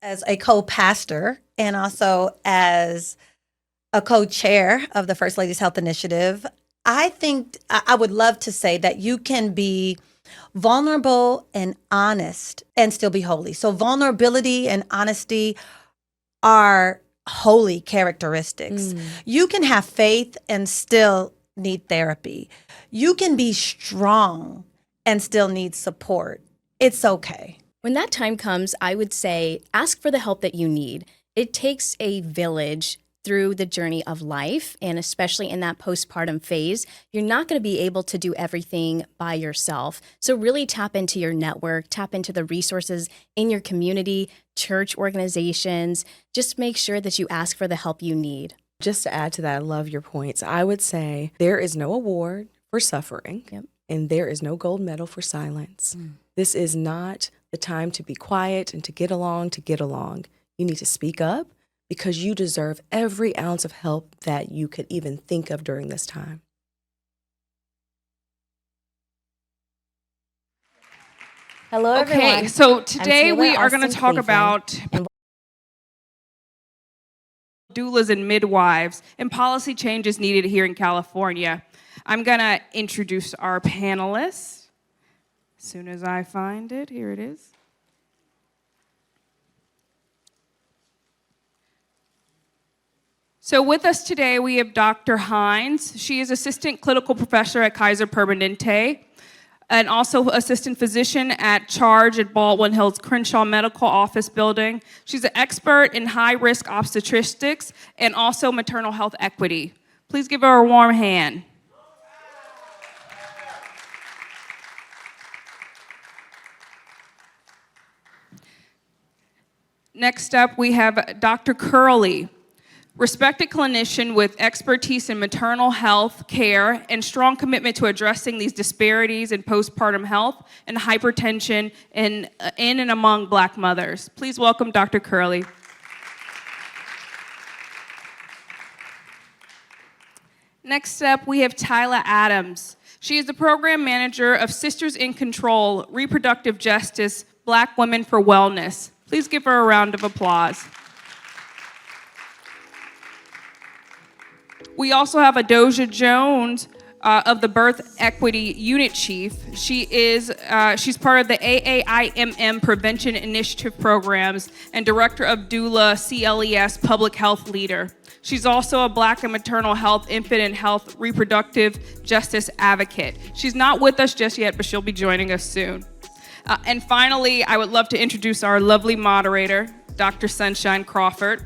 as a co-pastor and also as a co-chair of the First Ladies Health Initiative, I think I would love to say that you can be vulnerable and honest and still be holy. So vulnerability and honesty are holy characteristics. You can have faith and still need therapy. You can be strong and still need support. It's okay. When that time comes, I would say ask for the help that you need. It takes a village through the journey of life, and especially in that postpartum phase, you're not going to be able to do everything by yourself. So really tap into your network, tap into the resources in your community, church organizations. Just make sure that you ask for the help you need. Just to add to that, I love your points. I would say there is no award for suffering, and there is no gold medal for silence. This is not the time to be quiet and to get along. You need to speak up because you deserve every ounce of help that you could even think of during this time. Hello, everyone. Okay, so today Taylor we are going to Austin talk Cleveland. about doulas and midwives and policy changes needed here in California. I'm going to introduce our panelists. As soon as I find it, here it is. So with us today, we have Dr. Hines. She is assistant clinical professor at Kaiser Permanente and also assistant physician at Charge at Baldwin Hills Crenshaw Medical Office Building. She's an expert in high-risk obstetrics and also maternal health equity. Please give her a warm hand. Next up, we have Dr. Curley, respected clinician with expertise in maternal health care and strong commitment to addressing these disparities in postpartum health and hypertension in and among Black mothers. Please welcome Dr. Curley. Next up, we have Tyla Adams. She is the program manager of Sisters in Control, Reproductive Justice, Black Women for Wellness. Please give her a round of applause. We also have Adoja Jones of the Birth Equity Unit Chief. She's part of the AAIMM Prevention Initiative Programs and Director of Doula CLES Public Health Leader. She's also a Black and maternal health, infant and health, reproductive justice advocate. She's not with us just yet, but she'll be joining us soon. And finally, I would love to introduce our lovely moderator, Dr. Sunshine Crawford.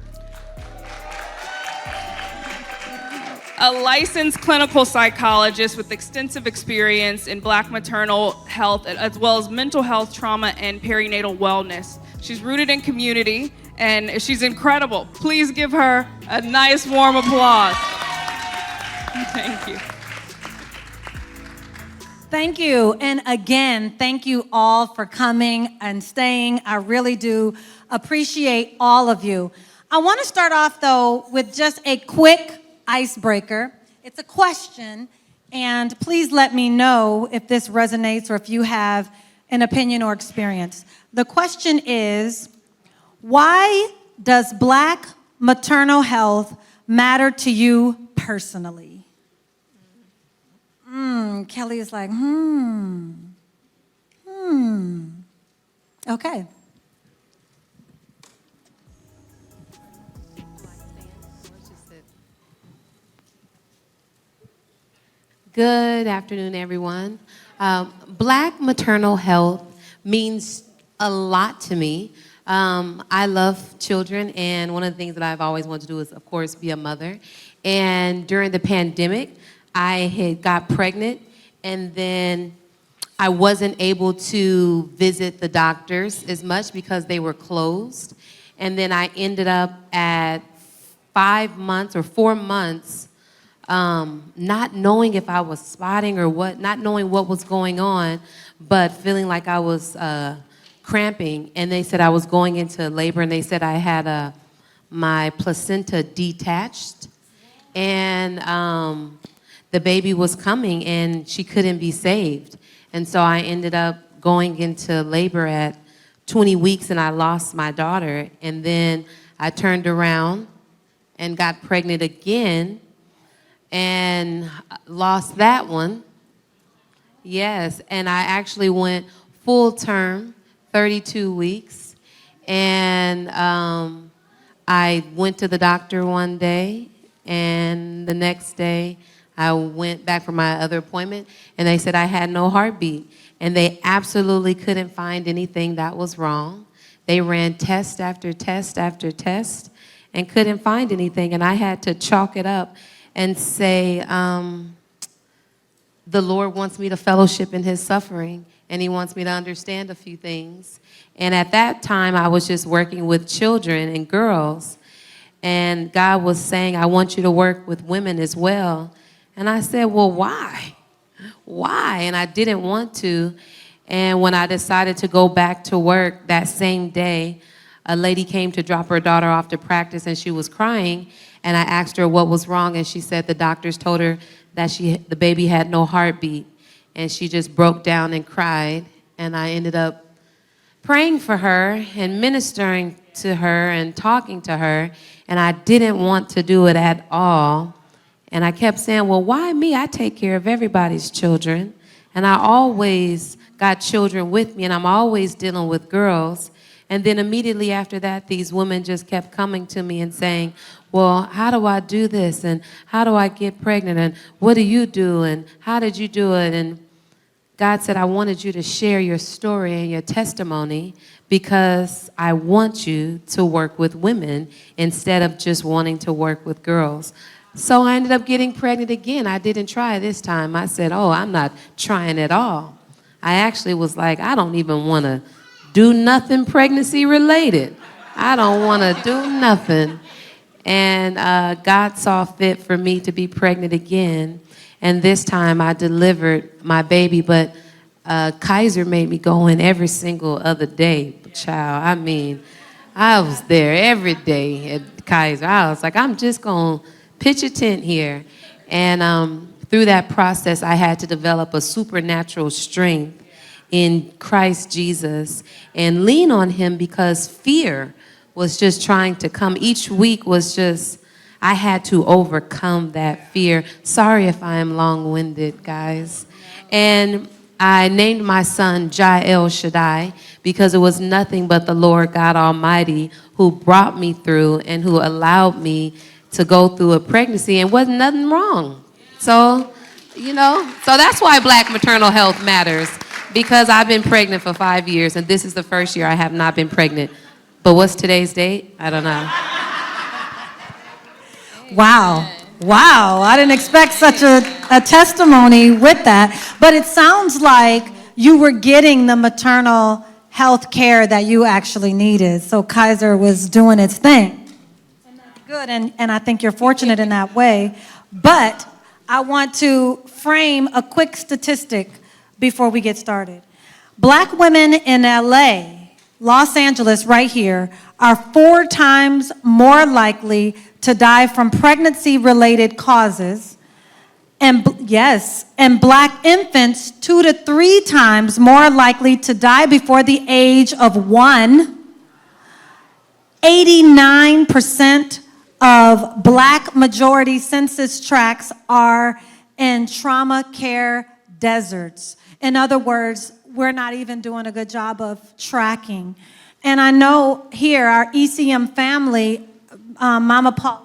A licensed clinical psychologist with extensive experience in Black maternal health, as well as mental health, trauma, and perinatal wellness. She's rooted in community, and she's incredible. Please give her a nice, warm applause. Thank you. Thank you. And again, thank you all for coming and staying. I really do appreciate all of you. I want to start off, though, with just a quick icebreaker. It's a question, and please let me know if this resonates or if you have an opinion or experience. The question is, why does Black maternal health matter to you personally? Kelly is like, Okay. Good afternoon, everyone. Black maternal health means a lot to me. I love children, and one of the things that I've always wanted to do is, of course, be a mother. And during the pandemic, I had got pregnant, and then I wasn't able to visit the doctors as much because they were closed. And then I ended up at 5 months or 4 months not knowing if I was spotting or what, not knowing what was going on, but feeling like I was cramping. And they said I was going into labor, and they said I had my placenta detached, and the baby was coming, and she couldn't be saved. And so I ended up going into labor at 20 weeks and I lost my daughter. And then I turned around and got pregnant again and lost that one. Yes, and I actually went full term, 32 weeks. And I went to the doctor one day, and the next day I went back for my other appointment, and they said I had no heartbeat. And they absolutely couldn't find anything that was wrong. They ran test after test after test and couldn't find anything. And I had to chalk it up and say, the Lord wants me to fellowship in his suffering, and he wants me to understand a few things. And at that time, I was just working with children and girls. And God was saying, I want you to work with women as well. And I said, well, why? Why? And I didn't want to. And when I decided to go back to work that same day, a lady came to drop her daughter off to practice, and she was crying. And I asked her what was wrong, and she said the doctors told her that the baby had no heartbeat. And she just broke down and cried. And I ended up praying for her and ministering to her and talking to her. And I didn't want to do it at all. And I kept saying, well, why me? I take care of everybody's children. And I always got children with me, and I'm always dealing with girls. And then immediately after that, these women just kept coming to me and saying, well, how do I do this? And how do I get pregnant? And what do you do? And how did you do it? And God said, I wanted you to share your story and your testimony because I want you to work with women instead of just wanting to work with girls. So I ended up getting pregnant again. I didn't try this time. I said, oh, I'm not trying at all. I actually was like, I don't even want to do nothing pregnancy related. I don't want to do nothing. And God saw fit for me to be pregnant again. And this time I delivered my baby, but Kaiser made me go in every single other day, child. I mean, I was there every day at Kaiser. I was like, I'm just going to pitch a tent here. And through that process, I had to develop a supernatural strength in Christ Jesus and lean on him because fear was just trying to come. Each week was just, I had to overcome that fear. Sorry if I am long-winded, guys. And I named my son El Shaddai because it was nothing but the Lord God Almighty who brought me through and who allowed me to go through a pregnancy and wasn't nothing wrong. So, so that's why Black maternal health matters, because I've been pregnant for 5 years and this is the first year I have not been pregnant. But what's today's date? I don't know. Wow. Wow. I didn't expect such a testimony with that. But it sounds like you were getting the maternal health care that you actually needed. So Kaiser was doing its thing. And that's good. And I think you're fortunate in that way. But I want to frame a quick statistic before we get started. Black women in LA, Los Angeles right here, are 4 times more likely to die from pregnancy-related causes. And Black infants 2 to 3 times more likely to die before the age of 1. 89% of Black majority census tracts are in trauma care deserts. In other words, we're not even doing a good job of tracking. And I know here, our ECM family, Mama Paulette,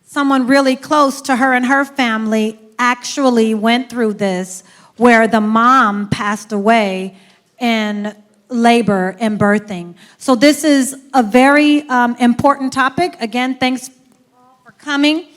someone really close to her and her family actually went through this, where the mom passed away in labor and birthing. So this is a very important topic. Again, thanks for coming.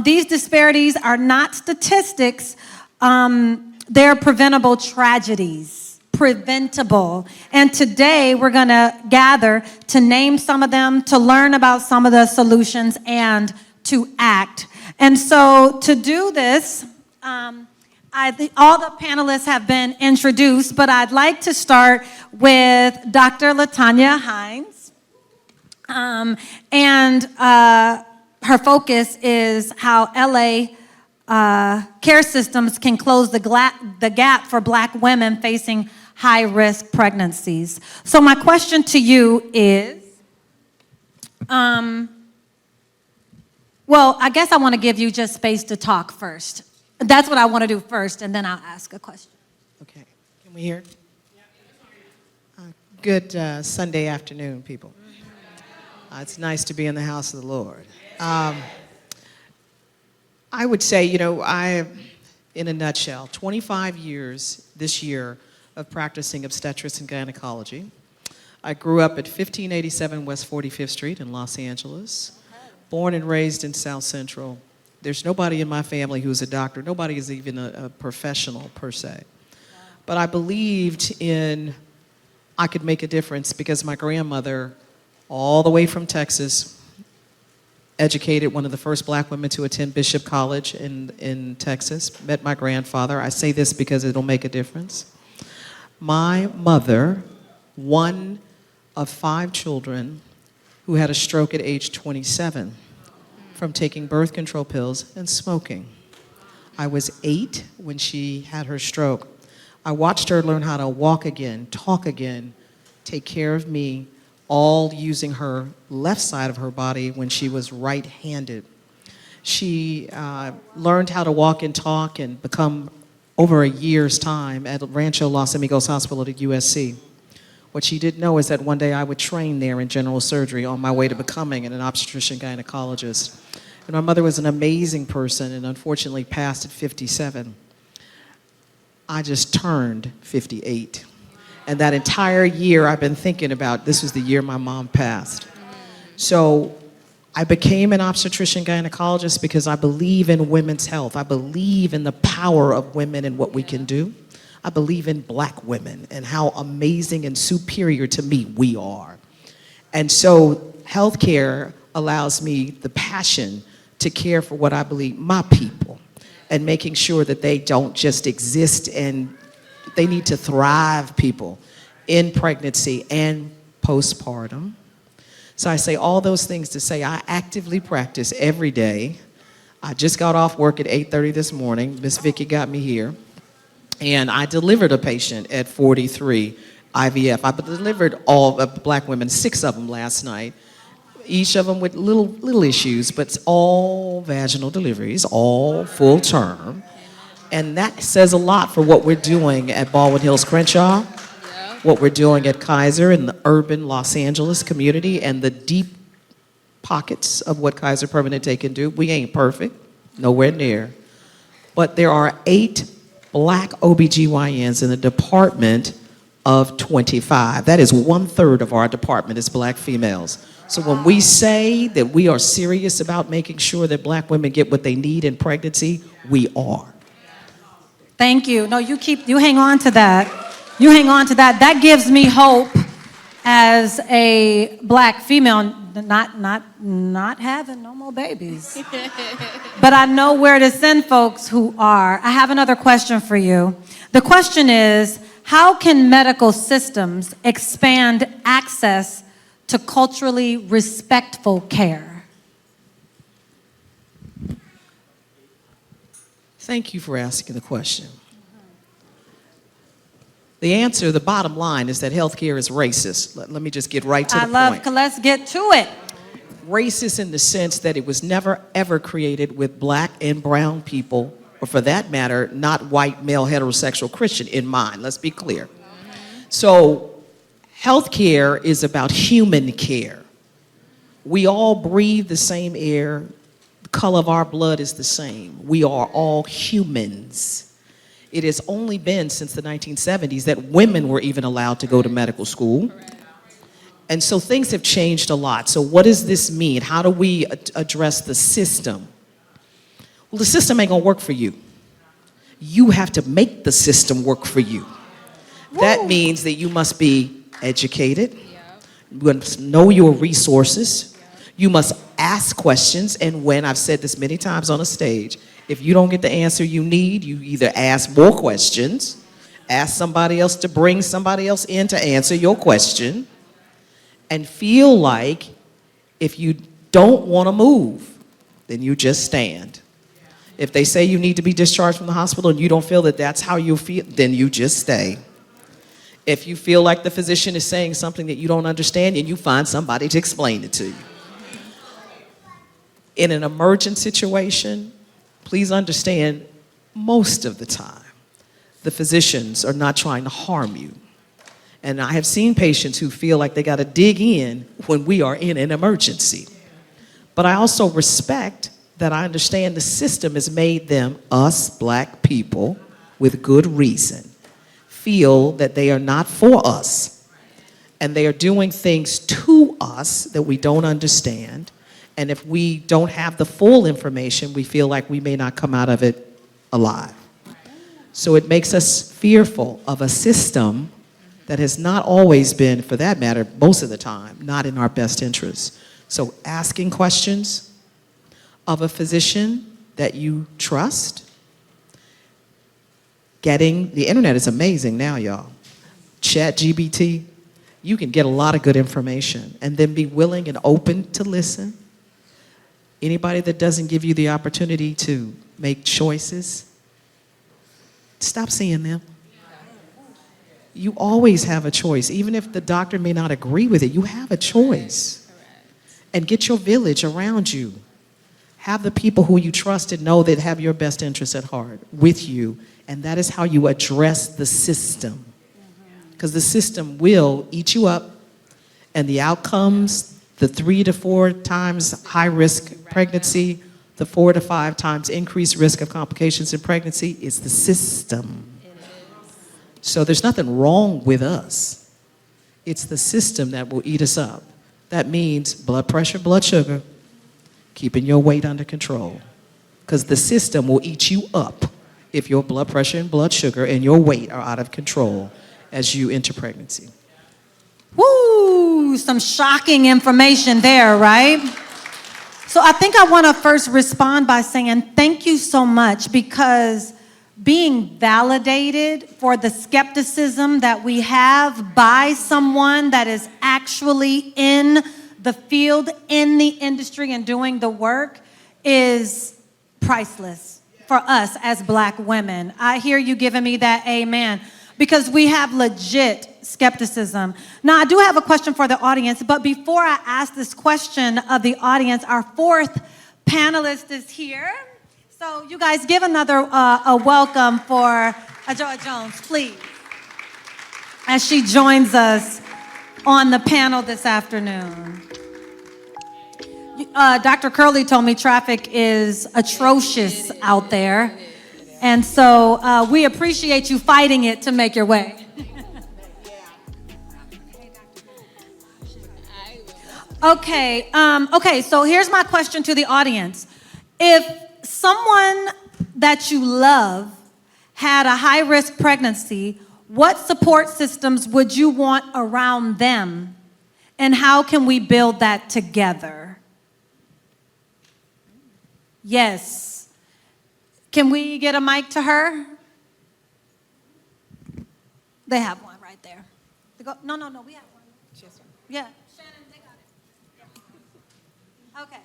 These disparities are not statistics. They're preventable tragedies, preventable. And today we're going to gather to name some of them, to learn about some of the solutions, and to act. And so to do this, all the panelists have been introduced, but I'd like to start with Dr. LaTanya Hines. Her focus is how LA care systems can close the gap for Black women facing high-risk pregnancies. So my question to you is, well, I guess I want to give you just space to talk first. That's what I want to do first, and then I'll ask a question. Okay, can we hear? Good Sunday afternoon, people. It's nice to be in the house of the Lord. I would say, in a nutshell, 25 years this year of practicing obstetrics and gynecology. I grew up at 1587 West 45th Street in Los Angeles, born and raised in South Central. There's nobody in my family who's a doctor. Nobody is even a professional per se. But I believed I could make a difference because my grandmother, all the way from Texas, educated one of the first black women to attend Bishop College in Texas, met my grandfather. I say this because it'll make a difference. My mother, one of 5 children who had a stroke at age 27 from taking birth control pills and smoking. I was 8 when she had her stroke. I watched her learn how to walk again, talk again, take care of me, all using her left side of her body when she was right-handed. She learned how to walk and talk and become, over a year's time, at Rancho Los Amigos Hospital at USC. What she didn't know is that one day I would train there in general surgery on my way to becoming an obstetrician gynecologist. And my mother was an amazing person and unfortunately passed at 57. I just turned 58. And that entire year I've been thinking about, this was the year my mom passed. So I became an obstetrician gynecologist because I believe in women's health. I believe in the power of women and what we can do. I believe in black women and how amazing and superior to me we are. And so healthcare allows me the passion to care for what I believe my people, and making sure that they don't just exist and they need to thrive, people, in pregnancy and postpartum. So I say all those things to say I actively practice every day. I just got off work at 8:30 this morning. Miss Vicky got me here. And I delivered a patient at 43 IVF. I delivered all of black women, 6 of them last night. Each of them with little issues, but it's all vaginal deliveries, all full term. And that says a lot for what we're doing at Baldwin Hills Crenshaw, what we're doing at Kaiser in the urban Los Angeles community, and the deep pockets of what Kaiser Permanente can do. We ain't perfect, nowhere near. But there are 8 black OBGYNs in the department of 25. That is 1/3 of our department is black females. So when we say that we are serious about making sure that black women get what they need in pregnancy, we are. Thank you. No, you hang on to that. You hang on to that. That gives me hope as a black female, not having no more babies. But I know where to send folks who are. I have another question for you. The question is, how can medical systems expand access to culturally respectful care? Thank you for asking the question. The answer, the bottom line, is that healthcare is racist. Let me just get right to the point. Let's get to it. Racist in the sense that it was never, ever created with black and brown people, or for that matter, not white, male, heterosexual Christian in mind. Let's be clear. So healthcare is about human care. We all breathe the same air. The color of our blood is the same. We are all humans. It has only been since the 1970s that women were even allowed to go to medical school. And so things have changed a lot. So what does this mean? How do we address the system? Well, the system ain't gonna work for you. You have to make the system work for you. That means that you must be educated. You must know your resources. You must ask questions. And when, I've said this many times on a stage, if you don't get the answer you need, you either ask more questions, ask somebody else to bring somebody else in to answer your question, and feel like if you don't want to move, then you just stand. If they say you need to be discharged from the hospital and you don't feel that that's how you feel, then you just stay. If you feel like the physician is saying something that you don't understand, and you find somebody to explain it to you. In an emergent situation, please understand, most of the time, the physicians are not trying to harm you. And I have seen patients who feel like they got to dig in when we are in an emergency. But I also respect that I understand the system has made them, us black people, with good reason, feel that they are not for us. And they are doing things to us that we don't understand. And if we don't have the full information, we feel like we may not come out of it alive. So it makes us fearful of a system that has not always been, for that matter, most of the time, not in our best interest. So asking questions of a physician that you trust. The internet is amazing now, y'all. ChatGPT, you can get a lot of good information, and then be willing and open to listen. Anybody that doesn't give you the opportunity to make choices, stop seeing them. You always have a choice. Even if the doctor may not agree with it, you have a choice. And get your village around you. Have the people who you trust and know that have your best interests at heart with you. And that is how you address the system. Because the system will eat you up, and the outcomes, the 3 to 4 times high risk pregnancy, the 4 to 5 times increased risk of complications in pregnancy, is the system. So there's nothing wrong with us. It's the system that will eat us up. That means blood pressure, blood sugar, keeping your weight under control. Because the system will eat you up if your blood pressure and blood sugar and your weight are out of control as you enter pregnancy. Woo, some shocking information there, right? So I think I want to first respond by saying thank you so much, because being validated for the skepticism that we have by someone that is actually in the field, in the industry, and doing the work is priceless for us as black women. I hear you giving me that amen, because we have legit skepticism. Now, I do have a question for the audience, but before I ask this question of the audience, our fourth panelist is here. So you guys give another a welcome for Ajoa Jones, please, as she joins us on the panel this afternoon. Dr. Curley told me traffic is atrocious out there, and so we appreciate you fighting it to make your way. Okay, so here's my question to the audience. If someone that you love had a high-risk pregnancy, what support systems would you want around them, and how can we build that together? Yes. Can we get a mic to her? They have one right there. No, we have one. Yeah. Shannon, they got it. Okay.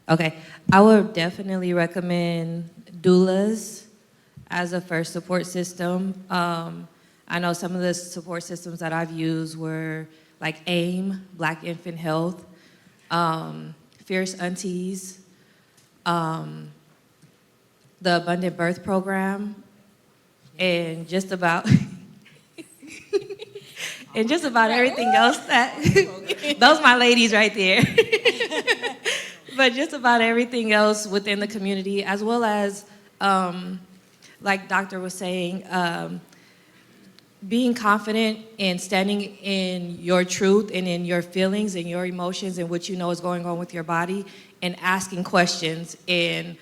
Okay, I would definitely recommend doulas as a first support system. I know some of the support systems that I've used were like AIM, Black Infant Health, Fierce Aunties, the Abundant Birth Program, and just about everything else that those my ladies right there. But just about everything else within the community, as well as, like Doctor was saying, being confident and standing in your truth and in your feelings and your emotions and what you know is going on with your body, and asking questions. And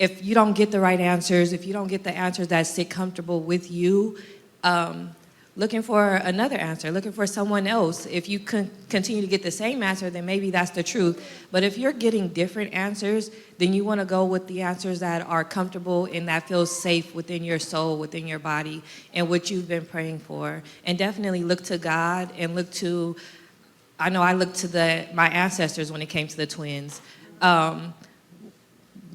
if you don't get the right answers, if you don't get the answers that sit comfortable with you, looking for another answer, looking for someone else. If you continue to get the same answer, then maybe that's the truth. But if you're getting different answers, then you want to go with the answers that are comfortable and that feels safe within your soul, within your body, and what you've been praying for. And definitely look to God and look to, I know I looked to my ancestors when it came to the twins.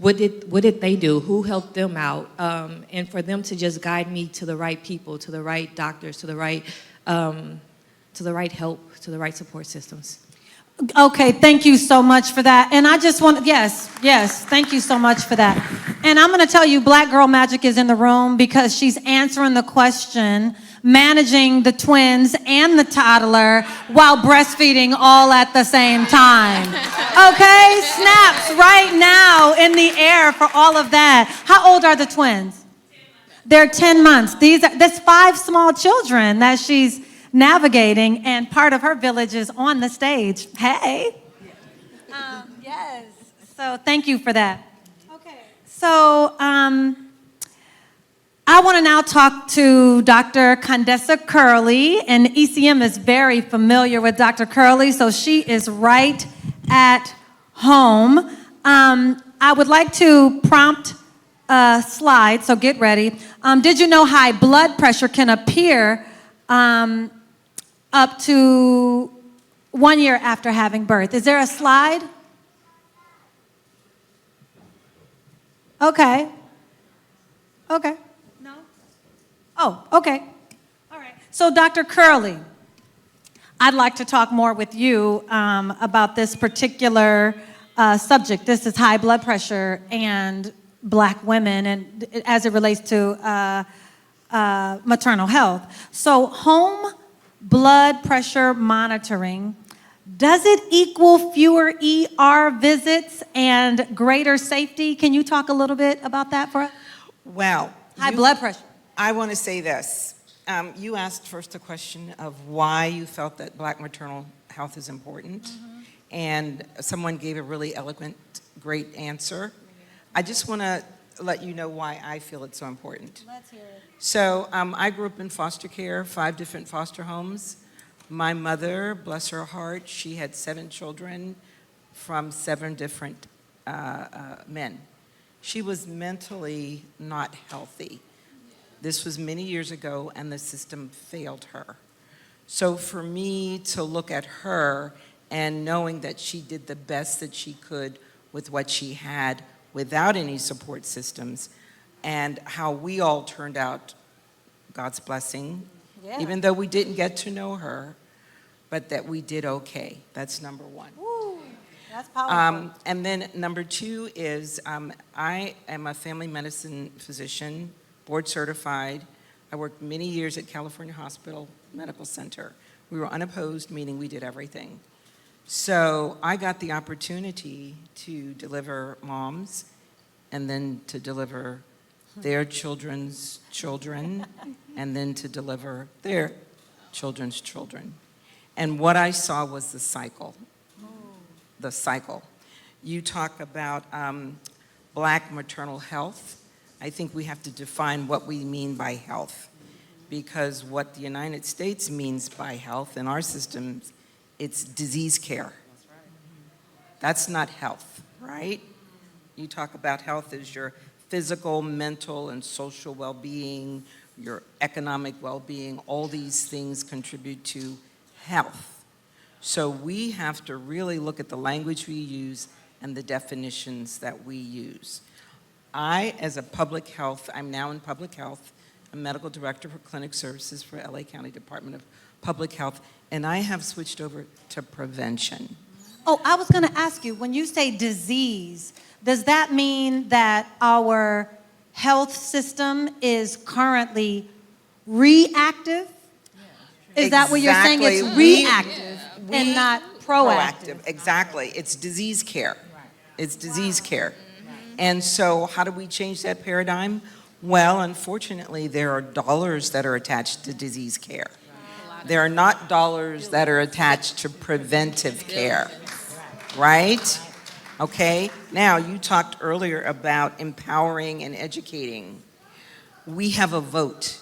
what did they do? Who helped them out? And for them to just guide me to the right people, to the right doctors, to the right help, to the right support systems. Okay, thank you so much for that. And I just want, yes, thank you so much for that. And I'm going to tell you, Black Girl Magic is in the room because she's answering the question, managing the twins and the toddler while breastfeeding all at the same time. Okay, snaps right now in the air for all of that. How old are the twins? They're 10 months. That's 5 small children that she's navigating, and part of her village is on the stage. Hey. Yes. So thank you for that. Okay. So I want to now talk to Dr. Condessa Curley, and ECM is very familiar with Dr. Curley, so she is right at home. I would like to prompt a slide, so get ready. Did you know high blood pressure can appear up to 1 year after having birth? Is there a slide? Okay. Okay. No? Oh, okay. All right. So, Dr. Curley, I'd like to talk more with you about this particular subject. This is high blood pressure and Black women, and as it relates to maternal health. So, home blood pressure monitoring, does it equal fewer ER visits and greater safety? Can you talk a little bit about that for us? Well, High blood pressure. I want to say this. You asked first a question of why you felt that Black maternal health is important, and someone gave a really eloquent, great answer. I just want to let you know why I feel it's so important. Let's hear it. So I grew up in foster care, 5 different foster homes. My mother, bless her heart, she had 7 children from 7 different men. She was mentally not healthy. This was many years ago, and the system failed her. So for me to look at her and knowing that she did the best that she could with what she had without any support systems, and how we all turned out, God's blessing, even though we didn't get to know her, but that we did okay. That's number 1. Woo, that's powerful. And then number 2 is I am a family medicine physician, board certified. I worked many years at California Hospital Medical Center. We were unopposed, meaning we did everything. So I got the opportunity to deliver moms and then to deliver their children's children and then to deliver their children's children. And what I saw was the cycle. The cycle. You talk about Black maternal health. I think we have to define what we mean by health, because what the United States means by health in our systems, it's disease care. That's not health, right? You talk about health as your physical, mental, and social well-being, your economic well-being. All these things contribute to health. So we have to really look at the language we use and the definitions that we use. I, as a public health, I'm now in public health, I'm medical director for clinic services for LA County Department of Public Health, and I have switched over to prevention. Oh, I was going to ask you, when you say disease, does that mean that our health system is currently reactive? Is that what you're saying? It's reactive and not proactive. Exactly. It's disease care. It's disease care. And so how do we change that paradigm? Well, unfortunately, there are dollars that are attached to disease care. There are not dollars that are attached to preventive care, right? Okay? Now, you talked earlier about empowering and educating. We have a vote.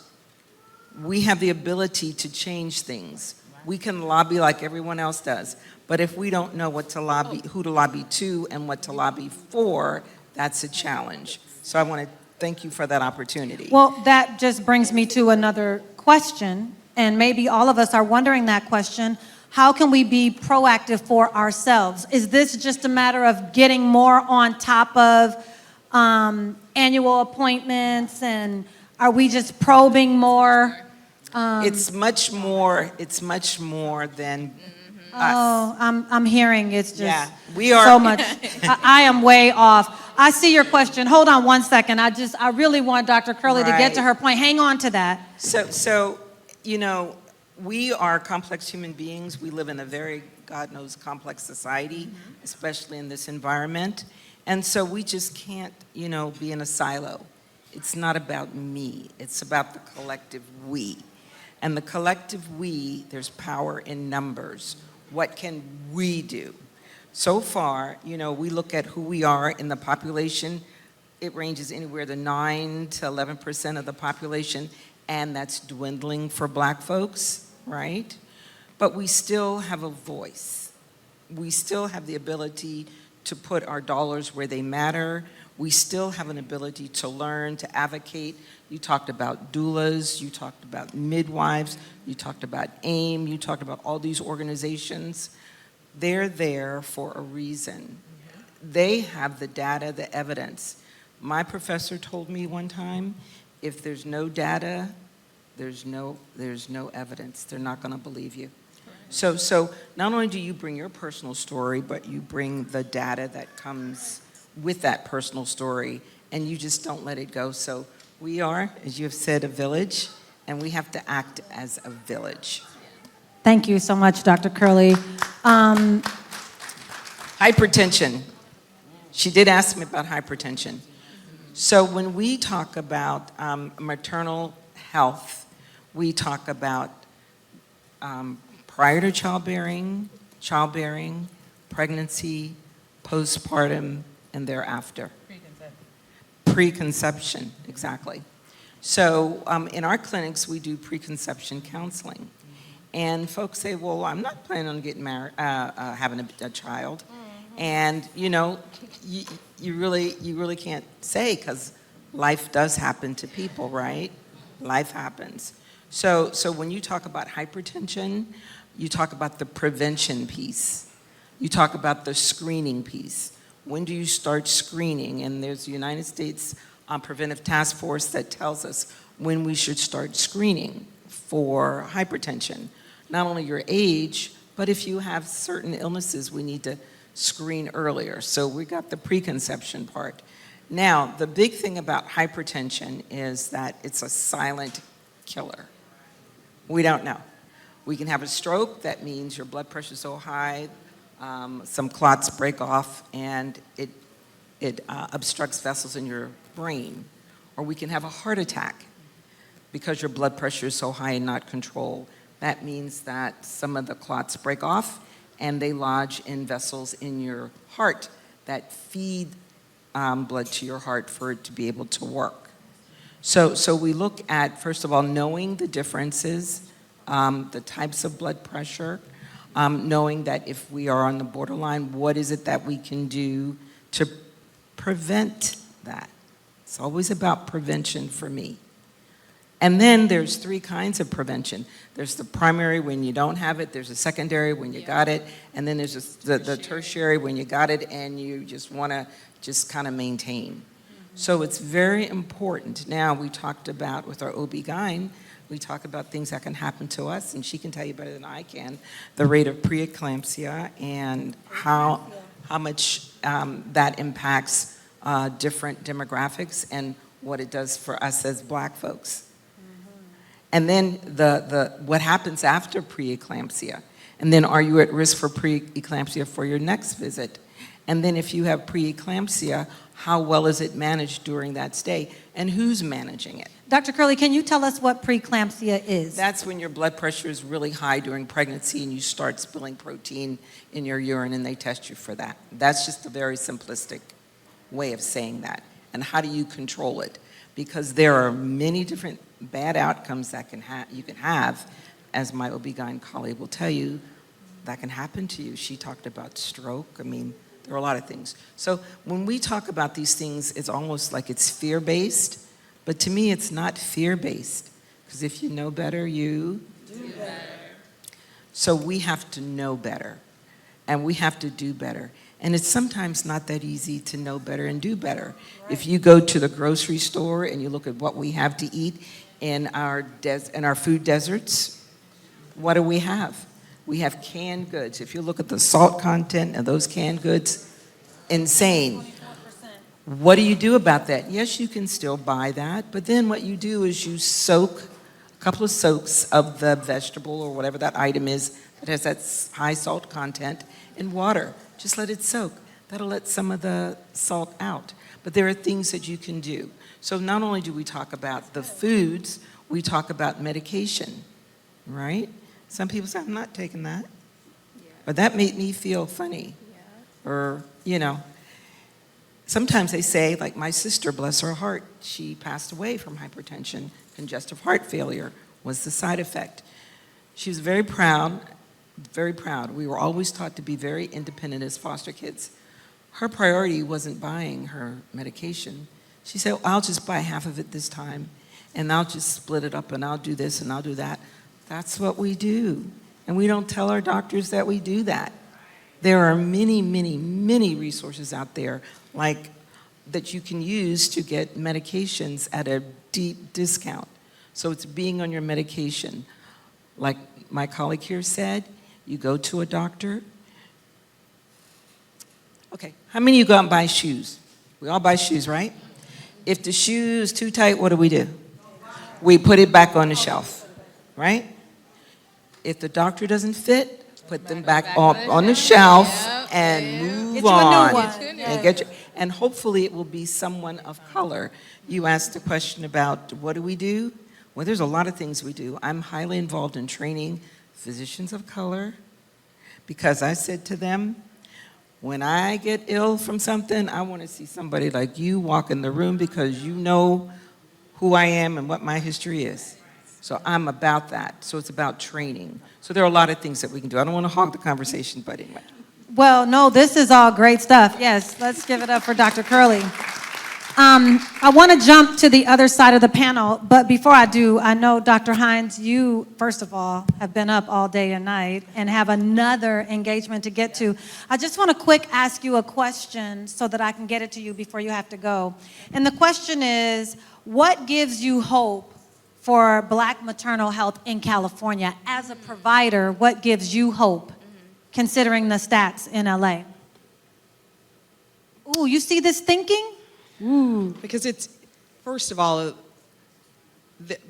We have the ability to change things. We can lobby like everyone else does. But if we don't know what to lobby, who to lobby to and what to lobby for, that's a challenge. So I want to thank you for that opportunity. Well, that just brings me to another question, and maybe all of us are wondering that question. How can we be proactive for ourselves? Is this just a matter of getting more on top of annual appointments, and are we just probing more? It's much more than us. Oh, I'm hearing it's just Yeah, we are. so much. I am way off. I see your question. Hold on one second. I really want Dr. Curley to get to Right. her point. Hang on to that. So, we are complex human beings. We live in a very, God knows, complex society, especially in this environment. And so we just can't, be in a silo. It's not about me. It's about the collective we. And the collective we, there's power in numbers. What can we do? So far, we look at who we are in the population. It ranges anywhere to 9 to 11% of the population, and that's dwindling for Black folks, right? But we still have a voice. We still have the ability to put our dollars where they matter. We still have an ability to learn, to advocate. You talked about doulas, you talked about midwives, you talked about AIM, you talked about all these organizations. They're there for a reason. They have the data, the evidence. My professor told me one time, if there's no data, there's no evidence. They're not going to believe you. So not only do you bring your personal story, but you bring the data that comes with that personal story, and you just don't let it go. So we are, as you have said, a village, and we have to act as a village. Thank you so much, Dr. Curley. Hypertension. She did ask me about hypertension. So when we talk about maternal health, we talk about prior to childbearing, pregnancy, postpartum, and thereafter. Preconception, exactly. So in our clinics, we do preconception counseling. And folks say, well, I'm not planning on getting married, having a child. And, you really can't say, because life does happen to people, right? Life happens. So when you talk about hypertension, you talk about the prevention piece. You talk about the screening piece. When do you start screening? And there's the United States Preventive Task Force that tells us when we should start screening for hypertension. Not only your age, but if you have certain illnesses, we need to screen earlier. So we got the preconception part. Now, the big thing about hypertension is that it's a silent killer. We don't know. We can have a stroke. That means your blood pressure is so high, some clots break off, and it obstructs vessels in your brain. Or we can have a heart attack because your blood pressure is so high and not controlled. That means that some of the clots break off and they lodge in vessels in your heart that feed blood to your heart for it to be able to work. So we look at, first of all, knowing the differences, the types of blood pressure, knowing that if we are on the borderline, what is it that we can do to prevent that? It's always about prevention for me. And then there's 3 kinds of prevention. There's the primary when you don't have it, there's a secondary when you got it, and then there's the tertiary when you got it and you just want to just kind of maintain. So it's very important. Now we talked about with our OB-GYN, we talk about things that can happen to us, and she can tell you better than I can, the rate of preeclampsia and how much that impacts different demographics and what it does for us as Black folks. And then what happens after preeclampsia? And then are you at risk for preeclampsia for your next visit? And then if you have preeclampsia, how well is it managed during that stay? And who's managing it? Dr. Curley, can you tell us what preeclampsia is? That's when your blood pressure is really high during pregnancy and you start spilling protein in your urine and they test you for that. That's just a very simplistic way of saying that. And how do you control it? Because there are many different bad outcomes that you can have, as my OB-GYN colleague will tell you, that can happen to you. She talked about stroke. I mean, there are a lot of things. So when we talk about these things, it's almost like it's fear-based, but to me, it's not fear-based, because if you know better, you do better. So we have to know better, and we have to do better. And it's sometimes not that easy to know better and do better. If you go to the grocery store and you look at what we have to eat in our food deserts, what do we have? We have canned goods. If you look at the salt content of those canned goods, insane. What do you do about that? Yes, you can still buy that, but then what you do is you soak a couple of soaks of the vegetable or whatever that item is that has that high salt content in water. Just let it soak. That'll let some of the salt out. But there are things that you can do. So not only do we talk about the foods, we talk about medication, right? Some people say, I'm not taking that. Or that made me feel funny. Or, sometimes they say, like my sister, bless her heart, she passed away from hypertension. Congestive heart failure was the side effect. She was very proud. Very proud. We were always taught to be very independent as foster kids. Her priority wasn't buying her medication. She said, I'll just buy half of it this time, and I'll just split it up, and I'll do this, and I'll do that. That's what we do. And we don't tell our doctors that we do that. There are many, many, many resources out there that you can use to get medications at a deep discount. So it's being on your medication. Like my colleague here said, you go to a doctor. Okay, how many of you go out and buy shoes? We all buy shoes, right? If the shoe is too tight, what do? We put it back on the shelf, right? If the doctor doesn't fit, put them back on the shelf and move on. And hopefully it will be someone of color. You asked a question about what do we do? Well, there's a lot of things we do. I'm highly involved in training physicians of color, because I said to them, when I get ill from something, I want to see somebody like you walk in the room because you know who I am and what my history is. So I'm about that. So it's about training. So there are a lot of things that we can do. I don't want to hog the conversation, but anyway. Well, no, this is all great stuff. Yes, let's give it up for Dr. Curley. I want to jump to the other side of the panel, but before I do, I know, Dr. Hines, you, first of all, have been up all day and night and have another engagement to get to. I just want to ask you a question so that I can get it to you before you have to go. And the question is, what gives you hope for Black maternal health in California? As a provider, what gives you hope, considering the stats in LA? Ooh, you see this thinking? Because it's, first of all,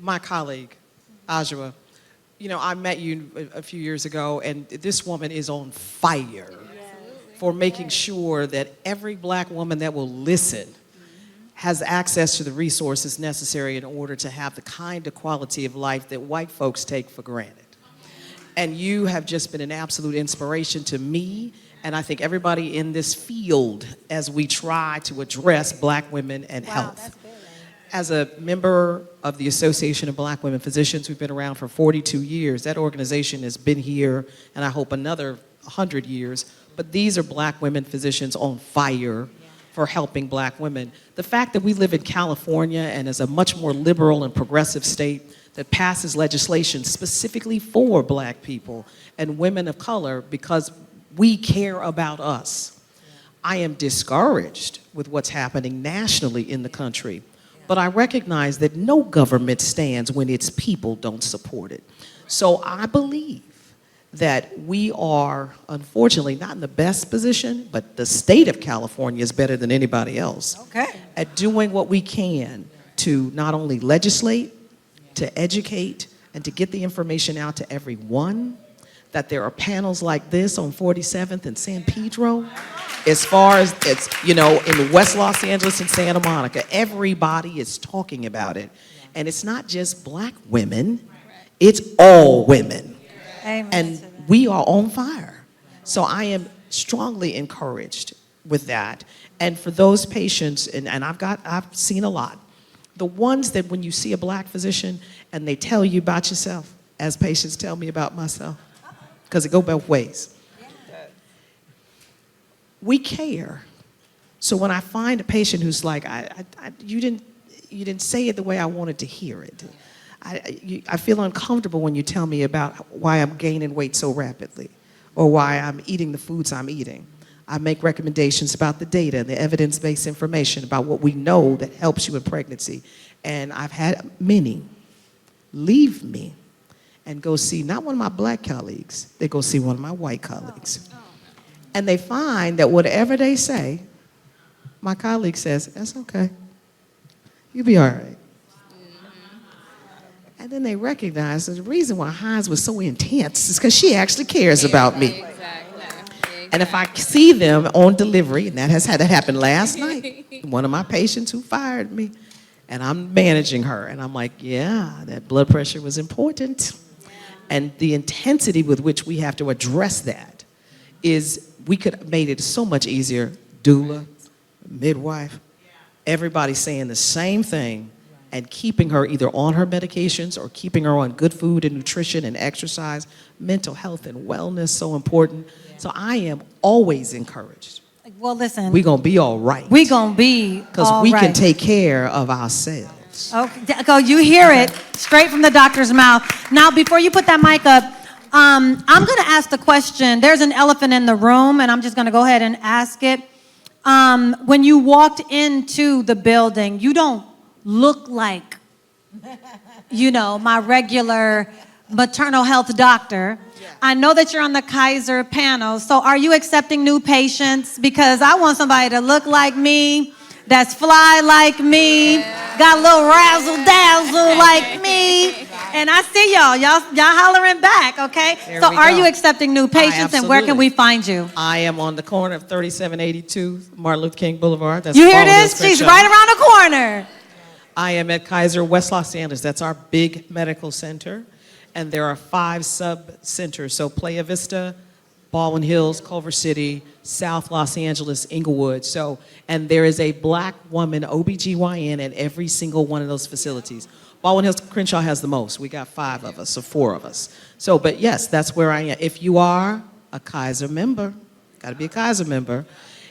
my colleague, Ajwa, I met you a few years ago, and this woman is on fire for making sure that every Black woman that will listen has access to the resources necessary in order to have the kind of quality of life that white folks take for granted. And you have just been an absolute inspiration to me, and I think everybody in this field, as we try to address Black women and health. As a member of the Association of Black Women Physicians, we've been around for 42 years. That organization has been here, and I hope another 100 years. But these are Black women physicians on fire for helping Black women. The fact that we live in California and is a much more liberal and progressive state that passes legislation specifically for Black people and women of color because we care about us. I am discouraged with what's happening nationally in the country, but I recognize that no government stands when its people don't support it. So I believe that we are, unfortunately, not in the best position, but the state of California is better than anybody else at doing what we can to not only legislate, to educate, and to get the information out to everyone, that there are panels like this on 47th and San Pedro, as far as it's, in West Los Angeles and Santa Monica, everybody is talking about it. And it's not just Black women, it's all women. And we are on fire. So I am strongly encouraged with that. And for those patients, and I've seen a lot, the ones that when you see a Black physician and they tell you about yourself, as patients tell me about myself, because it goes both ways. We care. So when I find a patient who's like, you didn't say it the way I wanted to hear it. I feel uncomfortable when you tell me about why I'm gaining weight so rapidly or why I'm eating the foods I'm eating. I make recommendations about the data and the evidence-based information about what we know that helps you in pregnancy. And I've had many leave me and go see not one of my black colleagues, they go see one of my white colleagues. And they find that whatever they say, my colleague says, that's okay. You'll be all right. And then they recognize that the reason why Hines was so intense is because she actually cares about me. And if I see them on delivery, and that happened last night, one of my patients who fired me, and I'm managing her, and I'm like, yeah, that blood pressure was important. And the intensity with which we have to address that is, we could have made it so much easier. Doula, midwife, everybody saying the same thing and keeping her either on her medications or keeping her on good food and nutrition and exercise. Mental health and wellness, so important. So I am always encouraged. Well, listen. We're going to be all right. We're going to be because we can take care of ourselves. Okay, go, you hear it straight from the doctor's mouth. Now, before you put that mic up, I'm going to ask the question. There's an elephant in the room, and I'm just going to go ahead and ask it. When you walked into the building, you don't look like, my regular maternal health doctor. I know that you're on the Kaiser panel, so are you accepting new patients? Because I want somebody to look like me, that's fly like me, got a little razzle-dazzle like me. And I see y'all hollering back, okay? There so we are go. you accepting new patients, and where can we find you? I am on the corner of 3782 Martin Luther King Boulevard. That's You hear Baldwin this? She's Crenshaw. right around the corner. I am at Kaiser West Los Angeles. That's our big medical center. And there are 5 sub-centers. So Playa Vista, Baldwin Hills, Culver City, South Los Angeles, Inglewood. And there is a black woman OBGYN at every single one of those facilities. Baldwin Hills, Crenshaw has the most. We got 5 of us, or 4 of us. But yes, that's where I am. If you are a Kaiser member, got to be a Kaiser member.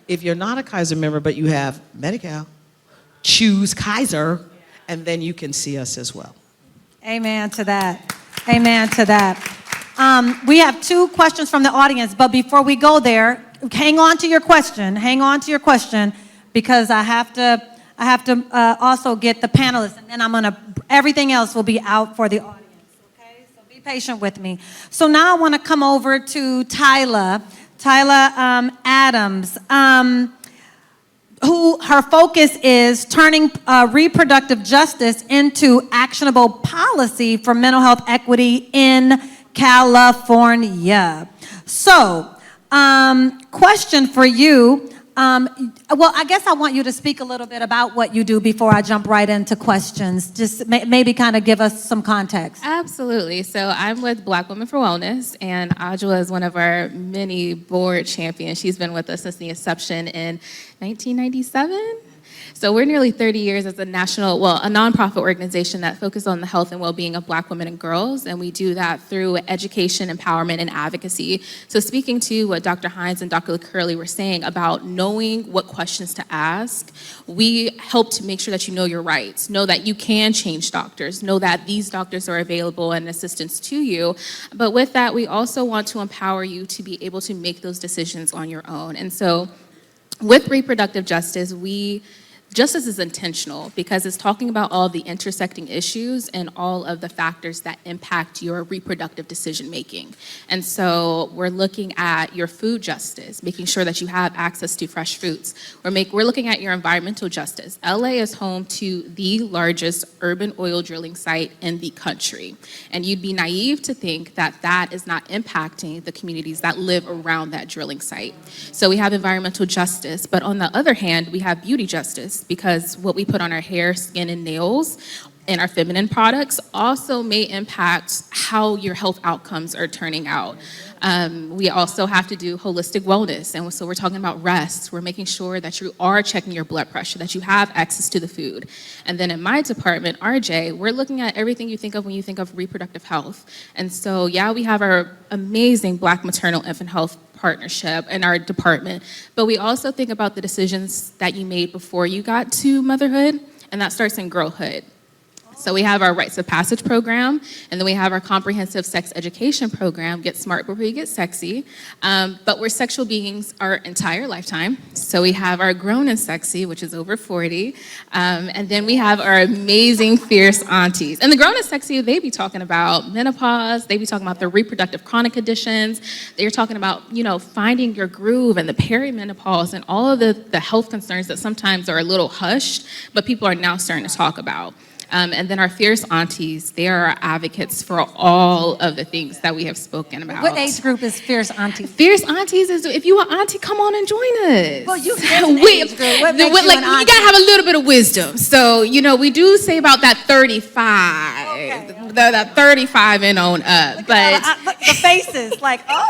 If you're not a Kaiser member, but you have Medi-Cal, choose Kaiser, and then you can see us as well. Amen to that. Amen to that. We have 2 questions from the audience, but before we go there, hang on to your question. Hang on to your question, because I have to also get the panelists, and then everything else will be out for the audience. Okay, so be patient with me. So now I want to come over to Tyla Adams. Who her focus is turning reproductive justice into actionable policy for mental health equity in California. So, question for you. Well, I guess I want you to speak a little bit about what you do before I jump right into questions. Just maybe kind of give us some context. Absolutely. So I'm with Black Women for Wellness, and Ajwa is one of our many board champions. She's been with us since the inception in 1997. So we're nearly 30 years as a nonprofit organization that focuses on the health and well-being of Black women and girls, and we do that through education, empowerment, and advocacy. So speaking to what Dr. Hines and Dr. Curley were saying about knowing what questions to ask, we help to make sure that you know your rights, know that you can change doctors, know that these doctors are available and assistance to you. But with that, we also want to empower you to be able to make those decisions on your own. And so with reproductive justice, justice is intentional because it's talking about all the intersecting issues and all of the factors that impact your reproductive decision making. And so we're looking at your food justice, making sure that you have access to fresh foods. We're looking at your environmental justice. LA is home to the largest urban oil drilling site in the country. And you'd be naive to think that that is not impacting the communities that live around that drilling site. So we have environmental justice, but on the other hand, we have beauty justice, because what we put on our hair, skin, and nails and our feminine products also may impact how your health outcomes are turning out. We also have to do holistic wellness, and so we're talking about rest. We're making sure that you are checking your blood pressure, that you have access to the food. And then in my department, RJ, we're looking at everything you think of when you think of reproductive health. And so, we have our amazing Black maternal infant health partnership in our department, but we also think about the decisions that you made before you got to motherhood, and that starts in girlhood. So we have our Rites of Passage program, and then we have our comprehensive sex education program, Get Smart Before You Get Sexy. But we're sexual beings our entire lifetime. So we have our Grown and Sexy, which is over 40. And then we have our amazing fierce aunties. And the Grown and Sexy, they be talking about menopause, they be talking about the reproductive chronic conditions, they're talking about, finding your groove and the perimenopause and all of the health concerns that sometimes are a little hushed, but people are now starting to talk about. And then our fierce aunties, they are our advocates for all of the things that we have spoken about. What age group is fierce auntie? Fierce aunties is, if you are auntie, come on and join us. Well, you get an age group. What makes you an auntie? You gotta have a little bit of wisdom. So, we do say about that 35, Okay. that 35 and on up. But the faces, like, oh.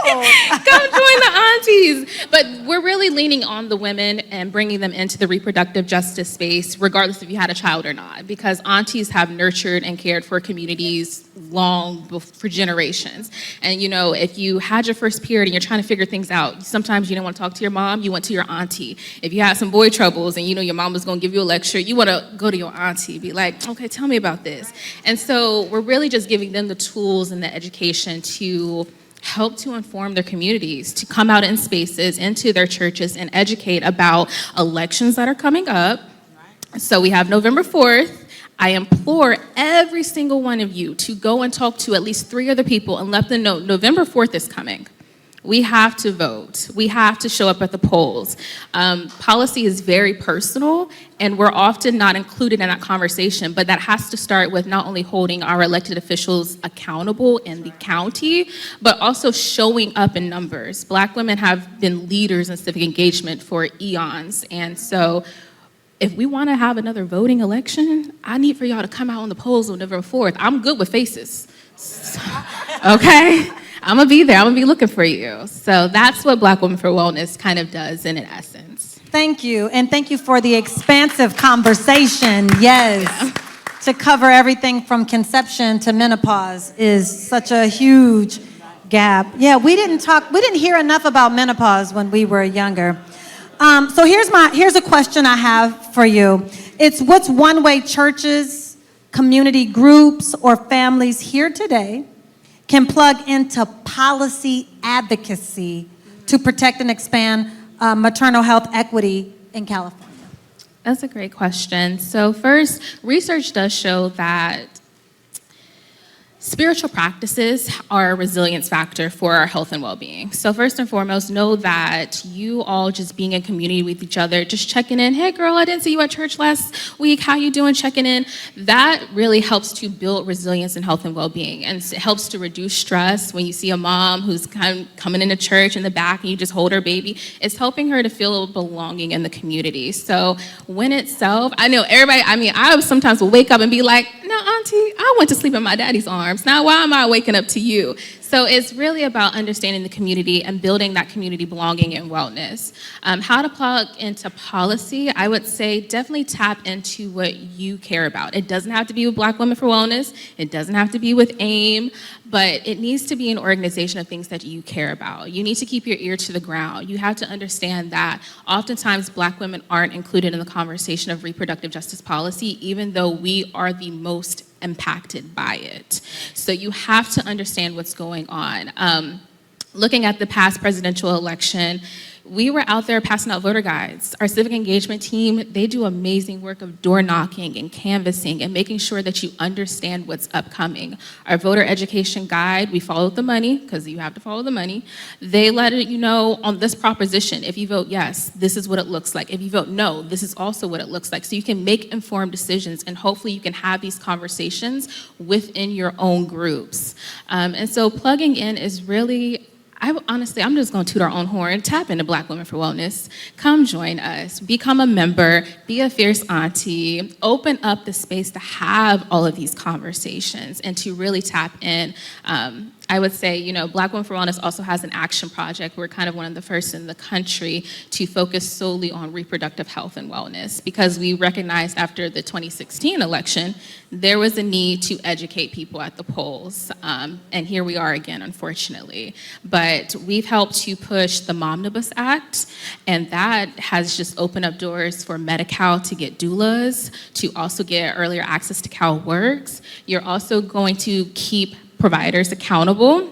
come join the aunties. But we're really leaning on the women and bringing them into the reproductive justice space, regardless if you had a child or not, because aunties have nurtured and cared for communities for generations. And if you had your first period and you're trying to figure things out, sometimes you don't want to talk to your mom, you went to your auntie. If you had some boy troubles and your mom was going to give you a lecture, you want to go to your auntie, be like, okay, tell me about this. And so we're really just giving them the tools and the education to help to inform their communities, to come out in spaces, into their churches, and educate about elections that are coming up. So we have November 4th. I implore every single one of you to go and talk to at least 3 other people and let them know November 4th is coming. We have to vote. We have to show up at the polls. Policy is very personal, and we're often not included in that conversation, but that has to start with not only holding our elected officials accountable in the county, but also showing up in numbers. Black women have been leaders in civic engagement for eons, and so if we want to have another voting election, I need for y'all to come out on the polls on November 4th. I'm good with faces, okay? I'm going to be there. I'm going to be looking for you. So that's what Black Women for Wellness kind of does in essence. Thank you. And thank you for the expansive conversation. Yes. Yeah. To cover everything from conception to menopause is such a huge gap. Yeah, we didn't hear enough about menopause when we were younger. So here's a question I have for you. It's what's one way churches, community groups, or families here today can plug into policy advocacy to protect and expand maternal health equity in California? That's a great question. So first, research does show that spiritual practices are a resilience factor for our health and well-being. So first and foremost, know that you all just being in community with each other, just checking in, hey girl, I didn't see you at church last week, how you doing, checking in, that really helps to build resilience in health and well-being. And it helps to reduce stress when you see a mom who's kind of coming into church in the back and you just hold her baby. It's helping her to feel belonging in the community. So when itself, I know everybody, I sometimes will wake up and be like, no, auntie, I went to sleep in my daddy's arms. Now, why am I waking up to you? So it's really about understanding the community and building that community belonging and wellness. How to plug into policy, I would say definitely tap into what you care about. It doesn't have to be with Black Women for Wellness. It doesn't have to be with AIM, but it needs to be an organization of things that you care about. You need to keep your ear to the ground. You have to understand that oftentimes Black women aren't included in the conversation of reproductive justice policy, even though we are the most impacted by it. So you have to understand what's going on. Looking at the past presidential election, we were out there passing out voter guides. Our civic engagement team, they do amazing work of door knocking and canvassing and making sure that you understand what's upcoming. Our voter education guide, we followed the money, because you have to follow the money. They let you know on this proposition, if you vote yes, this is what it looks like. If you vote no, this is also what it looks like. So you can make informed decisions, and hopefully you can have these conversations within your own groups. And so plugging in is really, I'm just going to toot our own horn. Tap into Black Women for Wellness. Come join us. Become a member. Be a fierce auntie. Open up the space to have all of these conversations and to really tap in I would say, Black Women for Wellness also has an action project. We're kind of one of the first in the country to focus solely on reproductive health and wellness, because we recognized after the 2016 election, there was a need to educate people at the polls. And here we are again, unfortunately. But we've helped to push the Momnibus Act, and that has just opened up doors for Medi-Cal to get doulas, to also get earlier access to CalWorks. You're also going to keep providers accountable.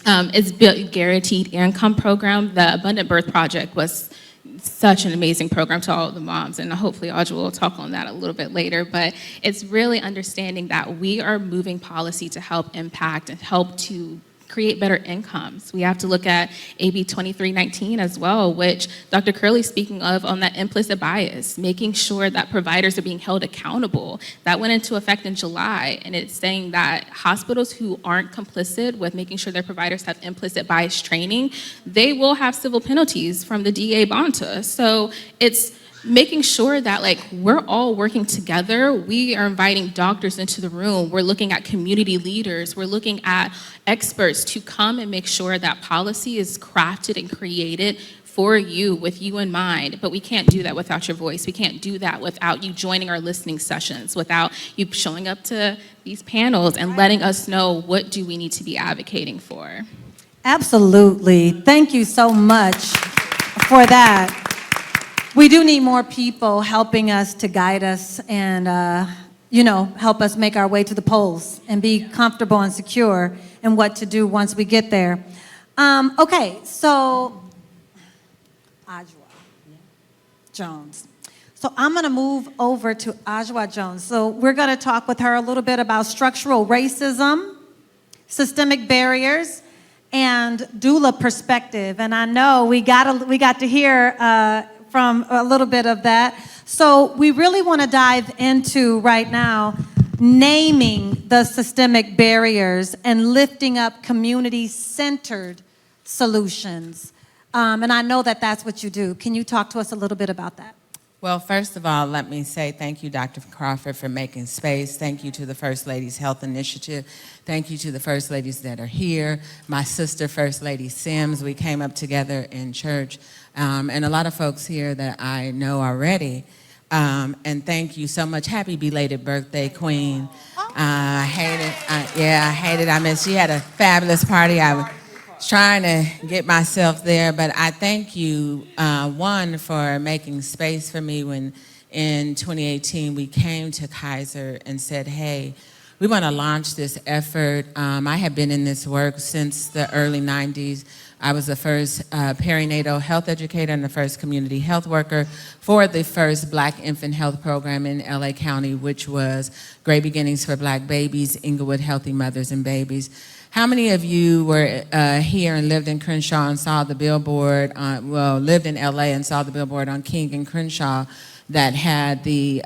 It's built guaranteed income program. The Abundant Birth Project was such an amazing program to all the moms, and hopefully Audra will talk on that a little bit later, but it's really understanding that we are moving policy to help impact and help to create better incomes. We have to look at AB 2319 as well, which Dr. Curley's speaking of on that implicit bias, making sure that providers are being held accountable. That went into effect in July, and it's saying that hospitals who aren't complicit with making sure their providers have implicit bias training, they will have civil penalties from the DA Bonta. So it's making sure that we're all working together. We are inviting doctors into the room. We're looking at community leaders. We're looking at experts to come and make sure that policy is crafted and created for you, with you in mind. But we can't do that without your voice. We can't do that without you joining our listening sessions, without you showing up to these panels and letting us know what do we need to be advocating for. Absolutely. Thank you so much for that. We do need more people helping us to guide us and, help us make our way to the polls and be comfortable and secure in what to do once we get there. Okay, so Ajwa Jones. So I'm going to move over to Ajwa Jones. So we're going to talk with her a little bit about structural racism, systemic barriers, and doula perspective. And I know we got to hear from a little bit of that. So we really want to dive into right now naming the systemic barriers and lifting up community-centered solutions. And I know that that's what you do. Can you talk to us a little bit about that? Well, first of all, let me say thank you, Dr. Crawford, for making space. Thank you to the First Lady's Health Initiative. Thank you to the First Ladies that are here. My sister, First Lady Sims, we came up together in church. And a lot of folks here that I know already. And thank you so much. Happy belated birthday, Queen. I hate it. I mean, she had a fabulous party. I was trying to get myself there, but I thank you, one, for making space for me when in 2018 we came to Kaiser and said, hey, we want to launch this effort. I have been in this work since the early 90s. I was the first perinatal health educator and the first community health worker for the first Black infant health program in LA County, which was Great Beginnings for Black Babies, Inglewood Healthy Mothers and Babies. How many of you were here and lived in Crenshaw and saw the billboard, lived in LA and saw the billboard on King and Crenshaw that had the,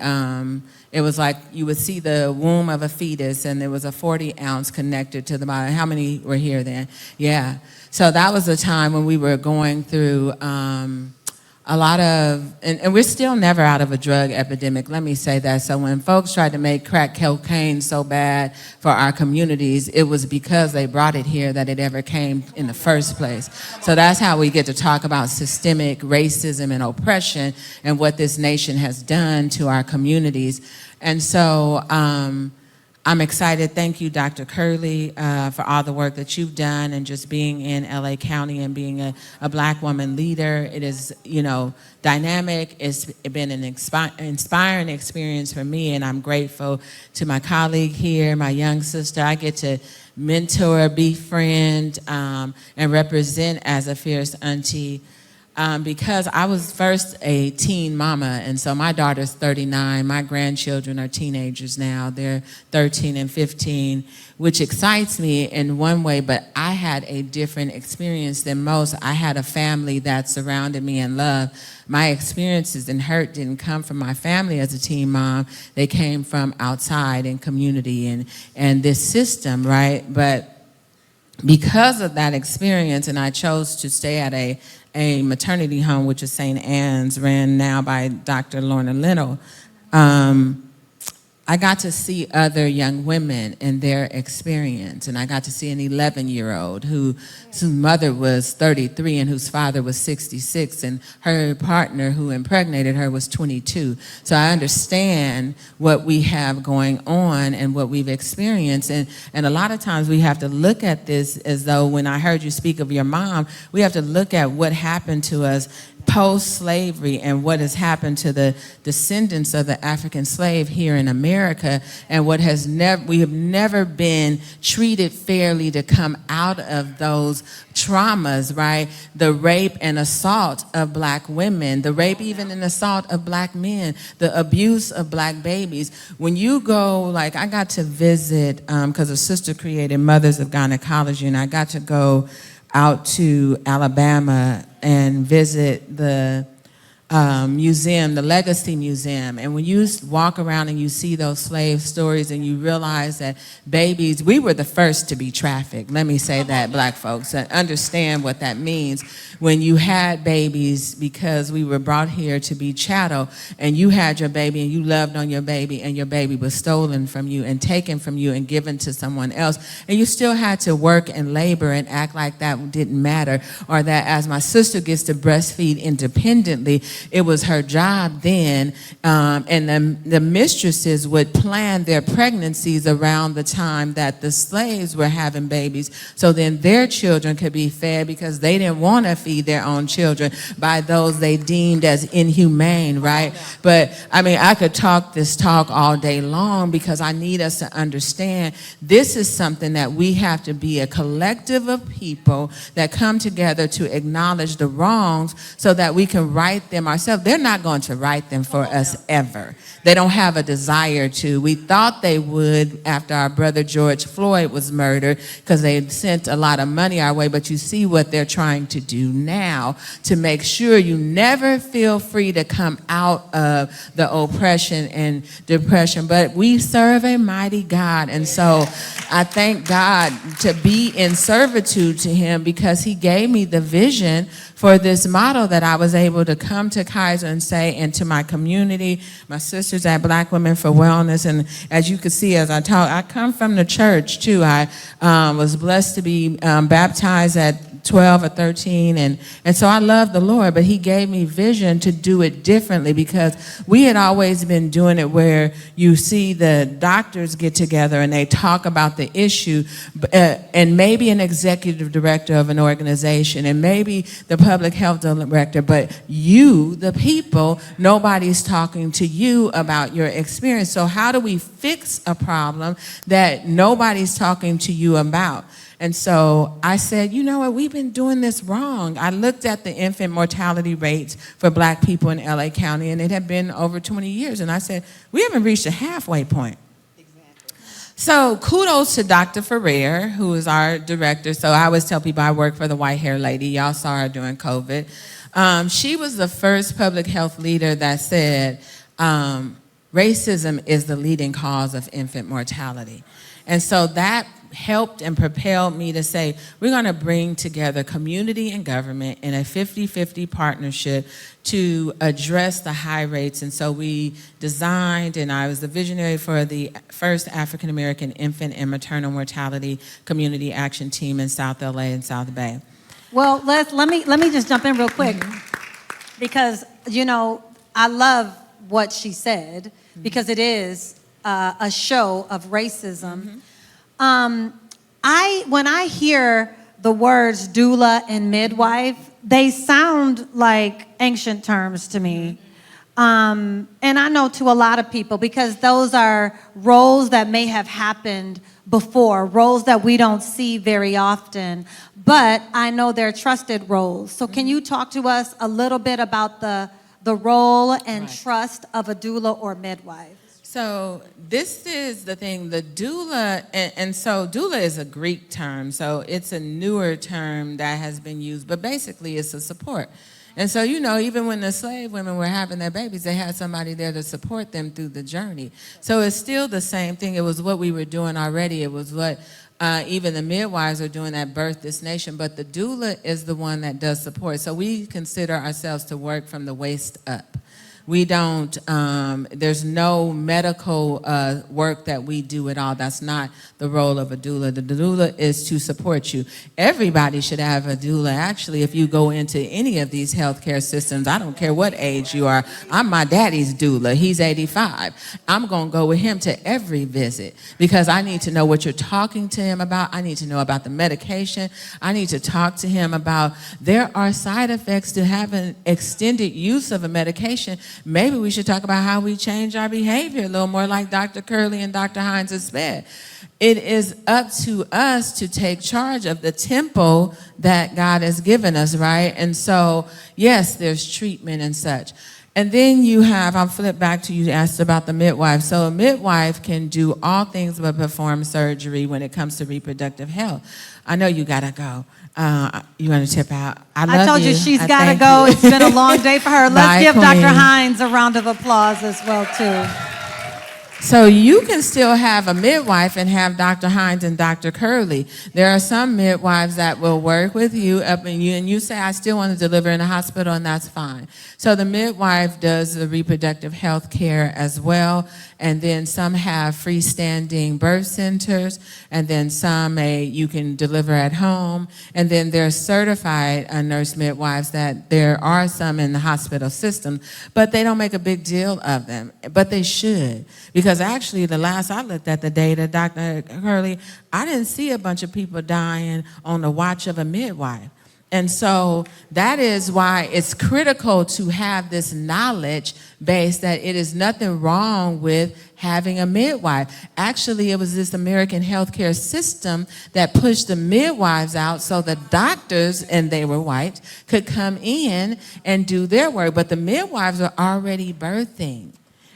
it was like you would see the womb of a fetus and there was a 40 ounce connected to the bottom. How many were here then? Yeah. So that was a time when we were going through a lot of, and we're still never out of a drug epidemic, let me say that. So when folks tried to make crack cocaine so bad for our communities, it was because they brought it here that it ever came in the first place. So that's how we get to talk about systemic racism and oppression and what this nation has done to our communities. And so I'm excited. Thank you, Dr. Curley, for all the work that you've done and just being in LA County and being a Black woman leader. It is, dynamic. It's been an inspiring experience for me, and I'm grateful to my colleague here, my young sister. I get to mentor, befriend, and represent as a fierce auntie. Because I was first a teen mama, and so my daughter's 39. My grandchildren are teenagers now. They're 13 and 15, which excites me in one way, but I had a different experience than most. I had a family that surrounded me in love. My experiences and hurt didn't come from my family as a teen mom. They came from outside in community and this system, right? But because of that experience, and I chose to stay at a maternity home, which is St. Anne's, ran now by Dr. Lorna Little. I got to see other young women and their experience, and I got to see an 11-year-old whose mother was 33 and whose father was 66, and her partner who impregnated her was 22. So I understand what we have going on and what we've experienced, and a lot of times we have to look at this as though, when I heard you speak of your mom, we have to look at what happened to us post-slavery and what has happened to the descendants of the African slave here in America, and what has we have never been treated fairly to come out of those traumas, right? The rape and assault of black women, the rape even and assault of black men, the abuse of black babies. When you go, like I got to visit, because a sister created Mothers of Gynecology, and I got to go out to Alabama and visit the museum, the Legacy Museum. And when you walk around and you see those slave stories and you realize that babies, we were the first to be trafficked. Let me say that, black folks, and understand what that means. When you had babies, because we were brought here to be chattel, and you had your baby and you loved on your baby, and your baby was stolen from you and taken from you and given to someone else, and you still had to work and labor and act like that didn't matter, or that as my sister gets to breastfeed independently, it was her job then, and the mistresses would plan their pregnancies around the time that the slaves were having babies, so then their children could be fed, because they didn't want to feed their own children by those they deemed as inhumane, right? But I mean, I could talk this talk all day long, because I need us to understand this is something that we have to be a collective of people that come together to acknowledge the wrongs so that we can right them ourselves. They're not going to right them for us ever. They don't have a desire to. We thought they would after our brother George Floyd was murdered, because they sent a lot of money our way, but you see what they're trying to do now to make sure you never feel free to come out of the oppression and depression. But we serve a mighty God, and so I thank God to be in servitude to him, because he gave me the vision for this model that I was able to come to Kaiser and say, and to my community, my sisters at Black Women for Wellness. And as you can see as I talk, I come from the church too. I was blessed to be baptized at 12 or 13, and so I love the Lord, but he gave me vision to do it differently, because we had always been doing it where you see the doctors get together and they talk about the issue, and maybe an executive director of an organization, and maybe the public health director, but you, the people, nobody's talking to you about your experience. So how do we fix a problem that nobody's talking to you about? And so I said, you know what, we've been doing this wrong. I looked at the infant mortality rates for black people in LA County, and it had been over 20 years. And I said, we haven't reached a halfway point. Exactly. So kudos to Dr. Ferrer, who is our director. So I always tell people I work for the white hair lady. Y'all saw her during COVID. She was the first public health leader that said, racism is the leading cause of infant mortality. And so that helped and propelled me to say, we're going to bring together community and government in a 50-50 partnership to address the high rates. And so we designed, and I was the visionary for the first African-American infant and maternal mortality community action team in South LA and South Bay. Well, let me just jump in real quick, because, you know, I love what she said, because it is a show of racism. When I hear the words doula and midwife, they sound like ancient terms to me. And I know to a lot of people, because those are roles that may have happened before, roles that we don't see very often, but I know they're trusted roles. So can you talk to us a little bit about the role and trust of a doula or midwife? So this is the thing, the doula, and so doula is a Greek term, so it's a newer term that has been used, but basically it's a support. And so, you know, even when the slave women were having their babies, they had somebody there to support them through the journey. So it's still the same thing. It was what we were doing already. It was what even the midwives are doing at Birth This Nation, but the doula is the one that does support. So we consider ourselves to work from the waist up. We don't, there's no medical work that we do at all. That's not the role of a doula. The doula is to support you. Everybody should have a doula. Actually, if you go into any of these healthcare systems, I don't care what age you are. I'm my daddy's doula. He's 85. I'm going to go with him to every visit because I need to know what you're talking to him about. I need to know about the medication. I need to talk to him about there are side effects to having extended use of a medication. Maybe we should talk about how we change our behavior a little more like Dr. Curley and Dr. Hines has said. It is up to us to take charge of the tempo that God has given us, right? And so, yes, there's treatment and such. And then you have, I'll flip back to you asked about the midwife. So a midwife can do all things but perform surgery when it comes to reproductive health. I know you gotta go. You want to tip out? I told you she's got to thank go. you. It's been a long day for her. Let's Bye, give Dr. Queen. Hines a round of applause as well, too. So you can still have a midwife and have Dr. Hines and Dr. Curley. There are some midwives that will work with you and you say, I still want to deliver in a hospital, and that's fine. So the midwife does the reproductive health care as well, and then some have freestanding birth centers, and then some you can deliver at home, and then there's certified nurse midwives that there are some in the hospital system, but they don't make a big deal of them, but they should, because actually the last I looked at the data, Dr. Curley, I didn't see a bunch of people dying on the watch of a midwife. And so that is why it's critical to have this knowledge base that it is nothing wrong with having a midwife. Actually, it was this American healthcare system that pushed the midwives out so the doctors, and they were white, could come in and do their work. But the midwives are already birthing.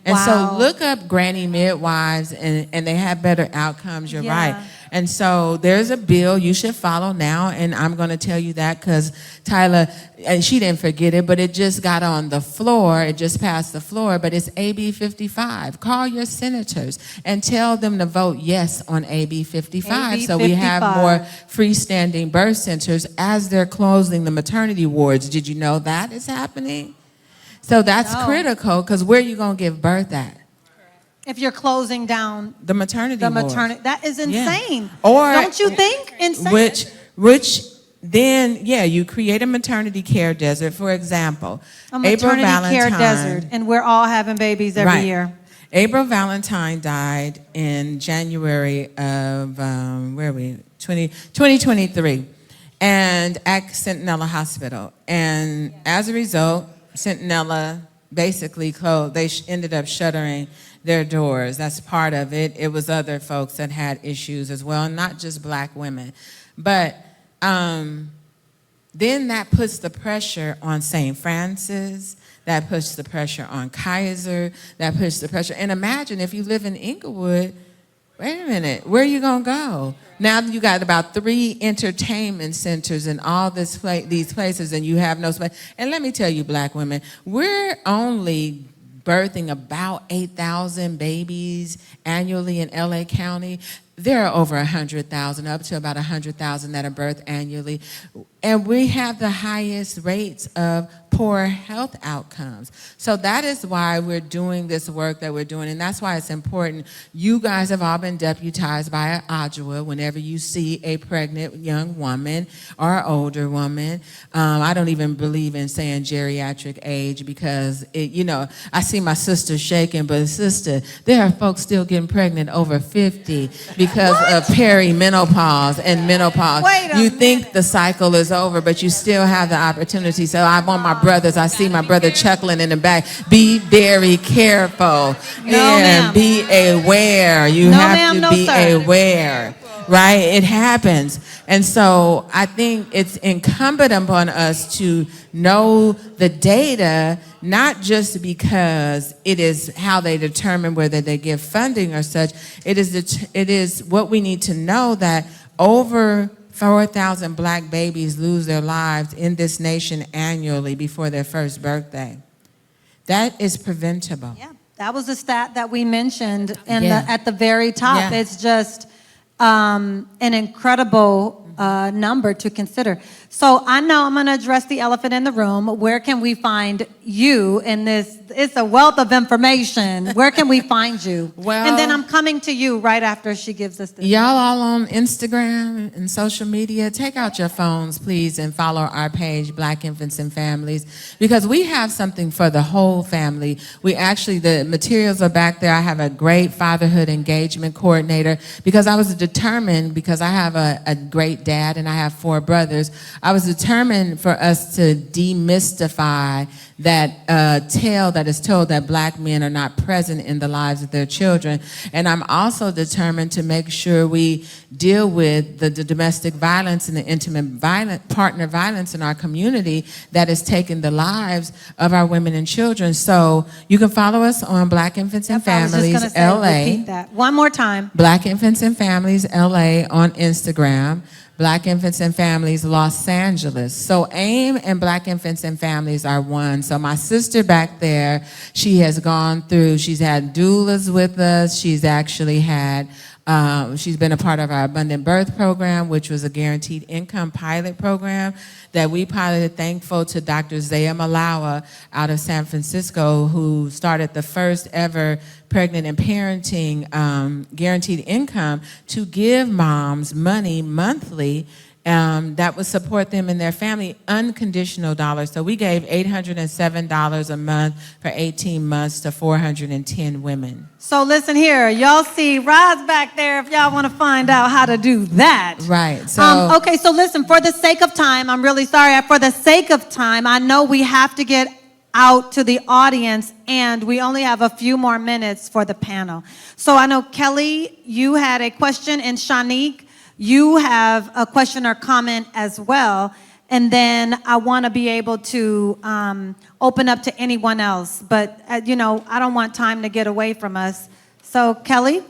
And Wow. so look up granny midwives, and they have better outcomes, you're right. And so there's a bill you should follow now, and I'm going to tell you that because Tyler, and she didn't forget it, but it just got on the floor. It just passed the floor, but it's AB 55. Call your senators and tell them to vote yes on AB 55 so we have more freestanding birth centers as they're closing the maternity wards. Did you know that is happening? So that's critical because where are you going to give birth at? If you're closing down The maternity wards. that is insane. Yeah. Or don't you think? Insane. Which then, you create a maternity care desert. For example, A April maternity care Valentine, desert, and we're all having babies every year. April Valentine died in January of 2023, and at Centinela Hospital. And as a result, Centinela basically closed. They ended up shuttering their doors. That's part of it. It was other folks that had issues as well, not just black women. But then that puts the pressure on St. Francis, that puts the pressure on Kaiser, that puts the pressure. And imagine if you live in Inglewood, wait a minute, where are you going to go? Now you got about 3 entertainment centers in all these places, and you have no space. And let me tell you, black women, we're only birthing about 8,000 babies annually in LA County. There are over 100,000, up to about 100,000 that are birthed annually. And we have the highest rates of poor health outcomes. So that is why we're doing this work that we're doing, and that's why it's important. You guys have all been deputized by an AJWA whenever you see a pregnant young woman or older woman. I don't even believe in saying geriatric age because, I see my sister shaking, but sister, there are folks still getting pregnant over 50 because of perimenopause and menopause. You think the cycle is over, but you still have the opportunity. So I want my brothers, I see my brother chuckling in the back, be very careful and be aware. You have to be aware, right? It happens. And so I think it's incumbent upon us to know the data, not just because it is how they determine whether they give funding or such. It is what we need to know that over 4,000 black babies lose their lives in this nation annually before their first birthday. That is preventable. Yeah, that was the stat that we mentioned at the very top. Yeah. It's just an incredible number to consider. So I know I'm going to address the elephant in the room. Where can we find you in this? It's a wealth of information. Where can we find you? Well- and then I'm coming to you right after she gives us this. Y'all all on Instagram and social media, take out your phones, please, and follow our page, Black Infants and Families, because we have something for the whole family. We actually, the materials are back there. I have a great fatherhood engagement coordinator because I was determined, because I have a great dad and I have 4 brothers, I was determined for us to demystify that tale that is told that Black men are not present in the lives of their children. And I'm also determined to make sure we deal with the domestic violence and the intimate partner violence in our community that is taking the lives of our women and children. So you can follow us on Black Infants and I was just Families gonna say, LA. repeat that one more time. Black Infants and Families LA on Instagram. Black Infants and Families Los Angeles. So AIM and Black Infants and Families are one. So my sister back there, she has gone through, she's had doulas with us. She's actually had, she's been a part of our Abundant Birth program, which was a guaranteed income pilot program that we piloted, thankful to Dr. Zaya Malawa out of San Francisco, who started the first ever pregnant and parenting guaranteed income to give moms money monthly that would support them and their family, unconditional dollars. So we gave $807 a month for 18 months to 410 women. So listen here, y'all see Rod's back there if y'all want to find out how to do that. Right. So Okay, so listen, for the sake of time, I'm really sorry. For the sake of time, I know we have to get out to the audience, and we only have a few more minutes for the panel. So I know, Kelly, you had a question, and Shanique, you have a question or comment as well. And then I want to be able to open up to anyone else. But, I don't want time to get away from us. So, Kelly?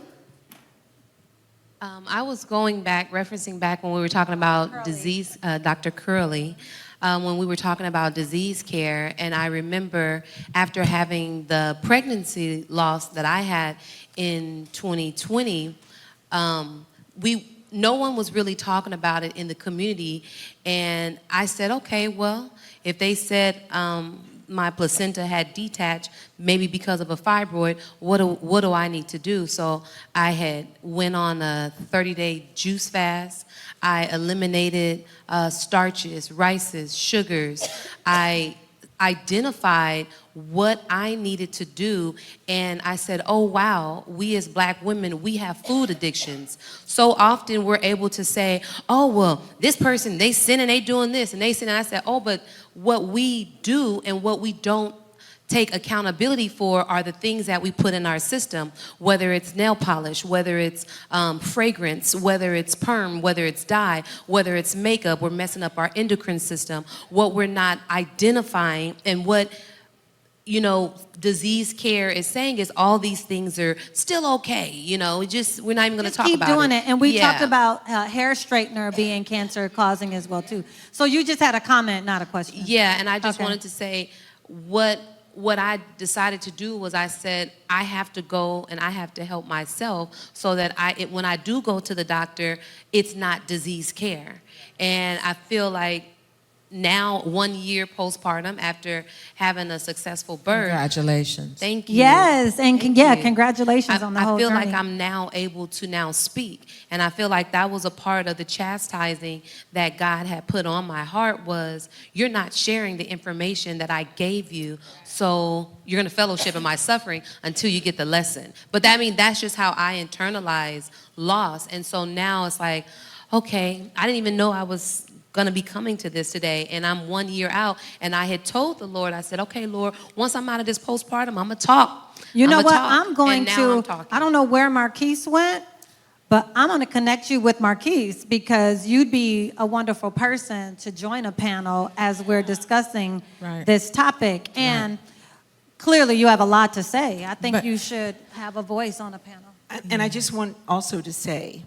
I was referencing back when we were talking about disease, Dr. Curley, when we were talking about disease care, and I remember after having the pregnancy loss that I had in 2020, no one was really talking about it in the community, and I said, okay, well, if they said my placenta had detached, maybe because of a fibroid, what do I need to do? So I had went on a 30-day juice fast. I eliminated starches, rices, sugars. I identified what I needed to do, and I said, oh wow, we as Black women, we have food addictions. So often we're able to say, oh well, this person, they sin and they doing this and they sin, and I said, oh, but what we do and what we don't take accountability for are the things that we put in our system, whether it's nail polish, whether it's fragrance, whether it's perm, whether it's dye, whether it's makeup. We're messing up our endocrine system. What we're not identifying, and what disease care is saying, is all these things are still okay. We're not even going to talk about it. Keep doing it. And we talked about hair straightener being cancer causing as well too. So you just had a comment, not a question. Yeah, and I just wanted to say what I decided to do was, I said, I have to go and I have to help myself so that when I do go to the doctor, it's not disease care. And I feel like now, 1 year postpartum after having a successful birth. Congratulations. Thank you. Yes, and Thank you. congratulations on the whole journey. I feel like I'm now able to now speak, and I feel like that was a part of the chastising that God had put on my heart, was you're not sharing the information that I gave you, so you're going to fellowship in my suffering until you get the lesson. But that's just how I internalize loss. And so now it's like, okay, I didn't even know I was going to be coming to this today, and I'm 1 year out, and I had told the Lord, I said, okay, Lord, once I'm out of this postpartum, I'm going to talk. You know what? I'm I don't know where Marquise went, but I'm going to connect you with Marquise, because you'd be a wonderful person to join a panel as we're discussing this topic. And clearly you have a lot to say. I think you should have a voice on a panel. And I just want also to say,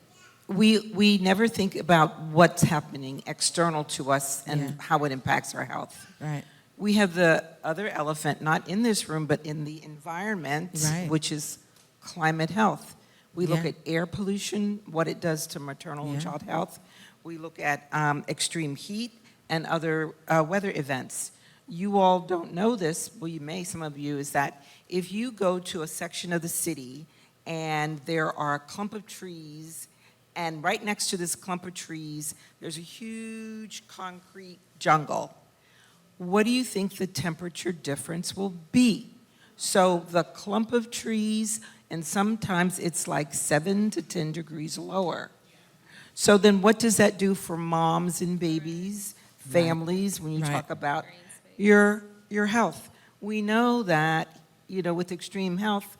we never think about what's happening external to us and how it impacts our health. Right. We have the other elephant, not in this room, but in the environment, which is climate health. We look at air pollution, what it does to maternal and child health. We look at extreme heat and other weather events. You all don't know this, well, you may, some of you, is that if you go to a section of the city and there are a clump of trees, and right next to this clump of trees, there's a huge concrete jungle, what do you think the temperature difference will be? So the clump of trees, and sometimes it's like 7 to 10 degrees lower. So then what does that do for moms and babies, families, when you Right. talk about your health? We know that, with extreme health,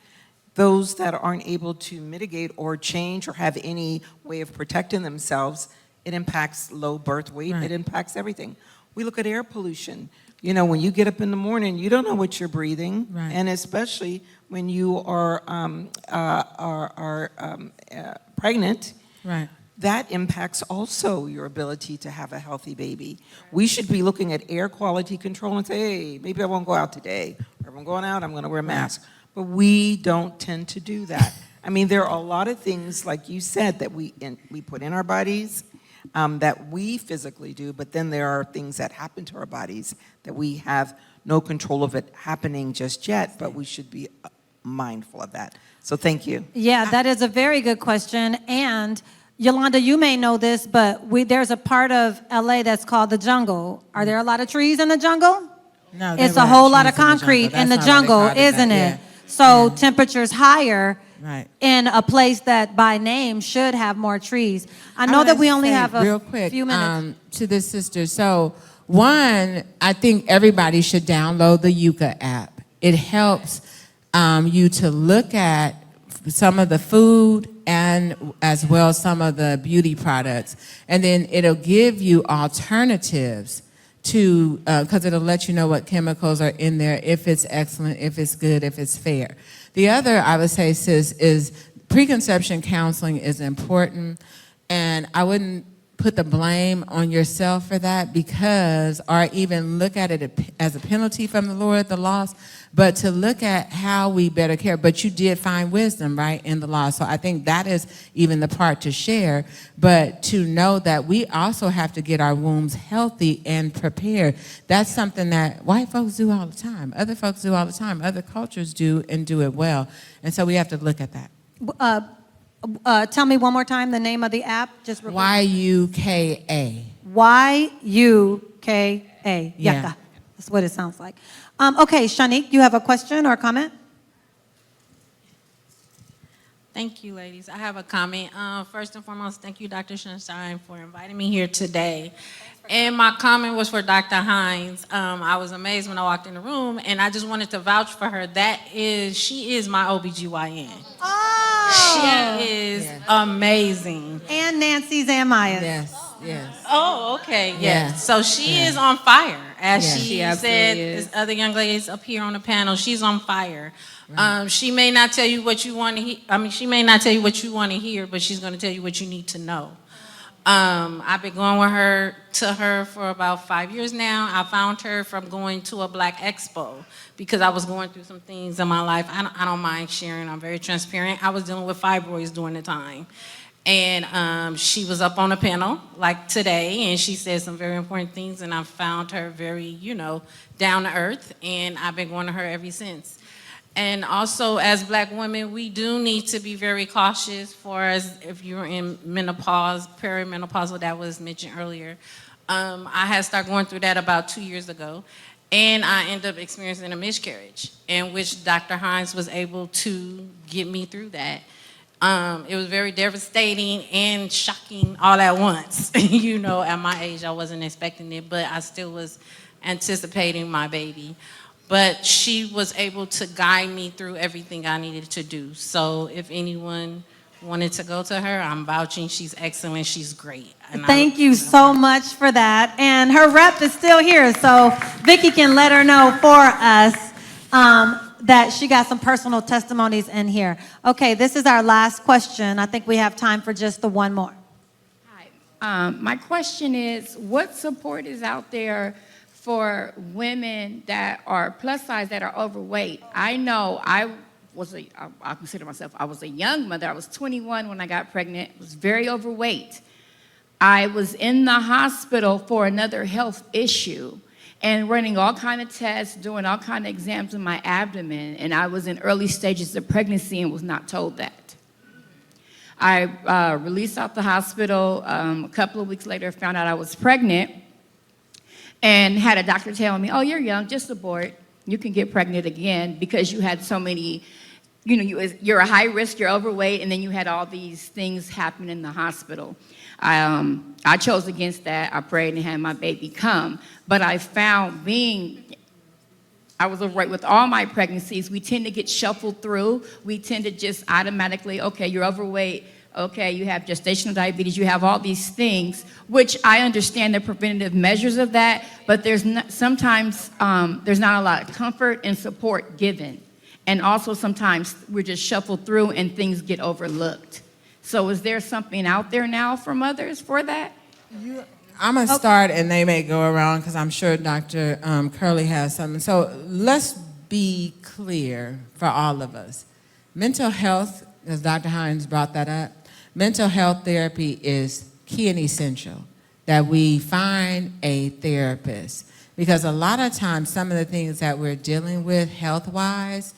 those that aren't able to mitigate or change or have any way of protecting themselves, it impacts low birth weight, Right. it impacts everything. We look at air pollution. When you get up in the morning, you don't know what you're breathing, Right. and especially when you are pregnant, Right. that impacts also your ability to have a healthy baby. We should be looking at air quality control and say, hey, maybe I won't go out today, or if I'm going out, I'm going to wear a mask. But we don't tend to do that. I mean, there are a lot of things, like you said, that we put in our bodies that we physically do, but then there are things that happen to our bodies that we have no control of it happening just yet, but we should be mindful of that. So thank you. Yeah, that is a very good question. And Yolanda, you may know this, but there's a part of LA that's called the jungle. Are there a lot of trees in the jungle? No, It's they a were whole lot of trees concrete in the That's not what they jungle, called it, isn't yeah. it? So Yeah. temperatures higher Right. in a place that by name should have more trees. I know wanna that we only say have a real quick, few minutes. to this sister. So, one, I think everybody should download the Yucca app. It helps you to look at some of the food and as well as some of the beauty products, and then it'll give you alternatives to because it'll let you know what chemicals are in there, if it's excellent, if it's good, if it's fair. The other, I would say, sis, is preconception counseling is important, and I wouldn't put the blame on yourself for that, because, or even look at it as a penalty from the Lord, the loss, but to look at how we better care. But you did find wisdom, right, in the loss. So I think that is even the part to share, but to know that we also have to get our wombs healthy and prepared. That's something that white folks do all the time. Other folks do all the time. Other cultures do, and do it well. And so we have to look at that. Tell me one more time the name of the app. Just real quick. YUKA. YUKA. Yeah. Yucca. That's what it sounds like. Okay, Shanique, you have a question or comment? Thank you, ladies. I have a comment. First and foremost, thank you, Dr. Sunshine, for inviting me here today. And my comment was for Dr. Hines. I was amazed when I walked in the room, and I just wanted to vouch for her. She is my OBGYN. Oh! She is amazing. And Nancy's and Maya's. Yes, yes. Oh, okay, yes. Yeah. So she is on fire, as Yeah. she She absolutely said. is. This other young ladies up here on the panel, she's on fire. She may not tell you what you want to hear. She may not tell you what you want to hear, but she's going to tell you what you need to know. I've been going with her for about 5 years now. I found her from going to a Black Expo because I was going through some things in my life. I don't mind sharing. I'm very transparent. I was dealing with fibroids during the time. And she was up on a panel like today, and she said some very important things, and I found her very, down to earth, and I've been going to her ever since. And also, as Black women, we do need to be very cautious for us if you're in menopause, perimenopausal, that was mentioned earlier. I had started going through that about 2 years ago, and I ended up experiencing a miscarriage, in which Dr. Hines was able to get me through that. It was very devastating and shocking all at once. At my age, I wasn't expecting it, but I still was anticipating my baby. But she was able to guide me through everything I needed to do. So if anyone wanted to go to her, I'm vouching. She's excellent. She's great. And Thank you so much for that. And her rep is still here, so Vicki can let her know for us that she got some personal testimonies in here. Okay, this is our last question. I think we have time for just the one more. Hi. My question is, what support is out there for women that are plus size, that are overweight? I know I consider myself, I was a young mother. I was 21 when I got pregnant, was very overweight. I was in the hospital for another health issue and running all kind of tests, doing all kind of exams in my abdomen, and I was in early stages of pregnancy and was not told that. I released out the hospital. A couple of weeks later, found out I was pregnant and had a doctor telling me, oh, you're young, just abort. You can get pregnant again because you had so many, you're a high risk, you're overweight, and then you had all these things happen in the hospital. I chose against that. I prayed and had my baby come. But I found I was overweight with all my pregnancies. We tend to get shuffled through. We tend to just automatically, okay, you're overweight. Okay, you have gestational diabetes. You have all these things, which I understand the preventative measures of that, but sometimes there's not a lot of comfort and support given. And also sometimes we're just shuffled through and things get overlooked. So is there something out there now for mothers for that? I'm going to start, and they may go around because I'm sure Dr. Curley has something. So let's be clear for all of us. Mental health, as Dr. Hines brought that up, mental health therapy is key and essential, that we find a therapist. Because a lot of times, some of the things that we're dealing with health-wise,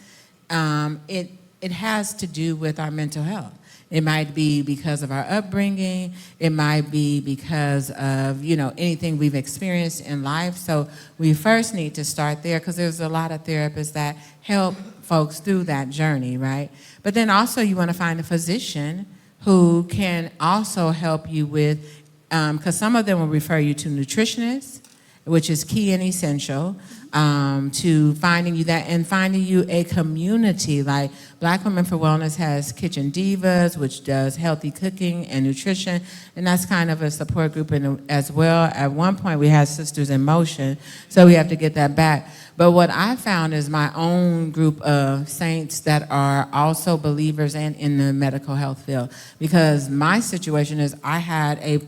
it has to do with our mental health. It might be because of our upbringing. It might be because of, anything we've experienced in life. So we first need to start there because there's a lot of therapists that help folks through that journey, right? But then also you want to find a physician who can also help you with, because some of them will refer you to nutritionists, which is key and essential, to finding you that and finding you a community. Like Black Women for Wellness has Kitchen Divas, which does healthy cooking and nutrition, and that's kind of a support group as well. At one point we had Sisters in Motion, so we have to get that back. But what I found is my own group of saints that are also believers and in the medical health field, because my situation is I had a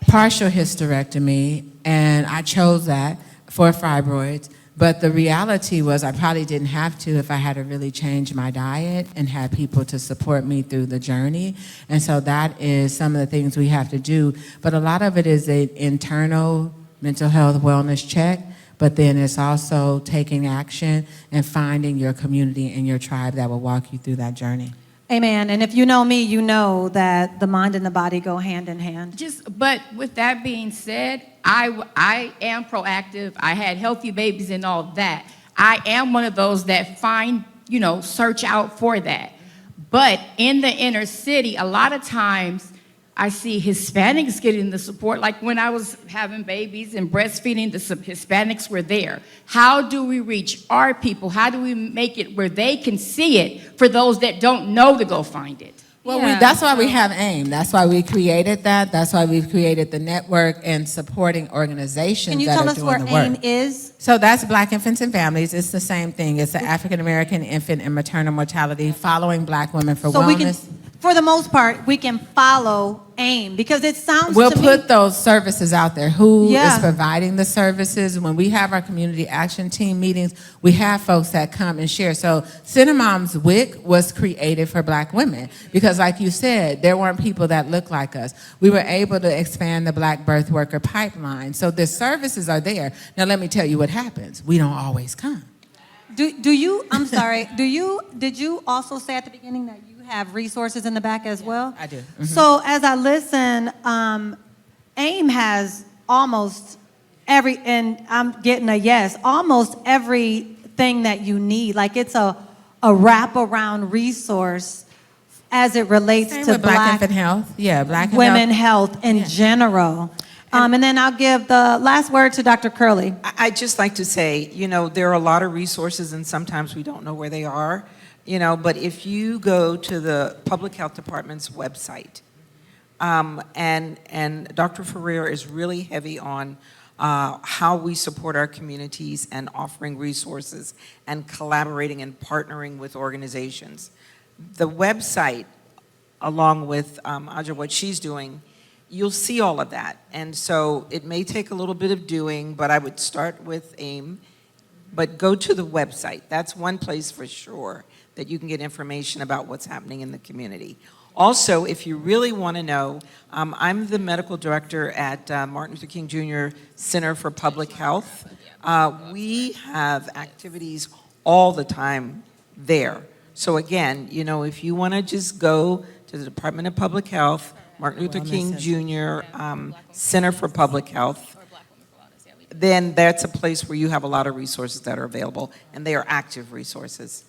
partial hysterectomy, and I chose that for fibroids. But the reality was I probably didn't have to if I had to really change my diet and had people to support me through the journey. And so that is some of the things we have to do. But a lot of it is an internal mental health wellness check, but then it's also taking action and finding your community and your tribe that will walk you through that journey. Amen. And if you know me, you know that the mind and the body go hand in hand. But with that being said, I am proactive. I had healthy babies and all that. I am one of those that search out for that. But in the inner city, a lot of times I see Hispanics getting the support. Like when I was having babies and breastfeeding, the Hispanics were there. How do we reach our people? How do we make it where they can see it for those that don't know to go find it? Well, that's why we have AIM. That's why we created that. That's why we've created the network and supporting organizations that are doing the work. Can you tell us where AIM is? So that's Black Infants and Families. It's the same thing. It's the African American Infant and Maternal Mortality Following Black Women for Wellness. For the most part, we can follow AIM because it sounds We'll to me... put those services out there. Who is providing the services? When we have our community action team meetings, we have folks that come and share. So Cinnamom's WIC was created for Black women because like you said, there weren't people that looked like us. We were able to expand the Black birth worker pipeline. So the services are there. Now let me tell you what happens. We don't always come. Did you also say at the beginning that you have resources in the back as well? I do. Mm-hmm. So as I listen, AIM has almost and I'm getting a yes, almost everything that you need. Like it's a wraparound resource as it relates to Black infant health. Yeah, Black women health in general. And then I'll give the last word to Dr. Curley. I'd just like to say, there are a lot of resources and sometimes we don't know where they are, but if you go to the Public Health Department's website, and Dr. Ferrer is really heavy on how we support our communities and offering resources and collaborating and partnering with organizations. The website, along with Aja, what she's doing, you'll see all of that. And so it may take a little bit of doing, but I would start with AIM, but go to the website. That's one place for sure that you can get information about what's happening in the community. Also, if you really want to know, I'm the medical director at Martin Luther King Jr. Center for Public Health. We have activities all the time there. So again, you know, if you want to just go to the Department of Public Health, Martin Luther King Jr. Center for Public Health, then that's a place where you have a lot of resources that are available, and they are active resources.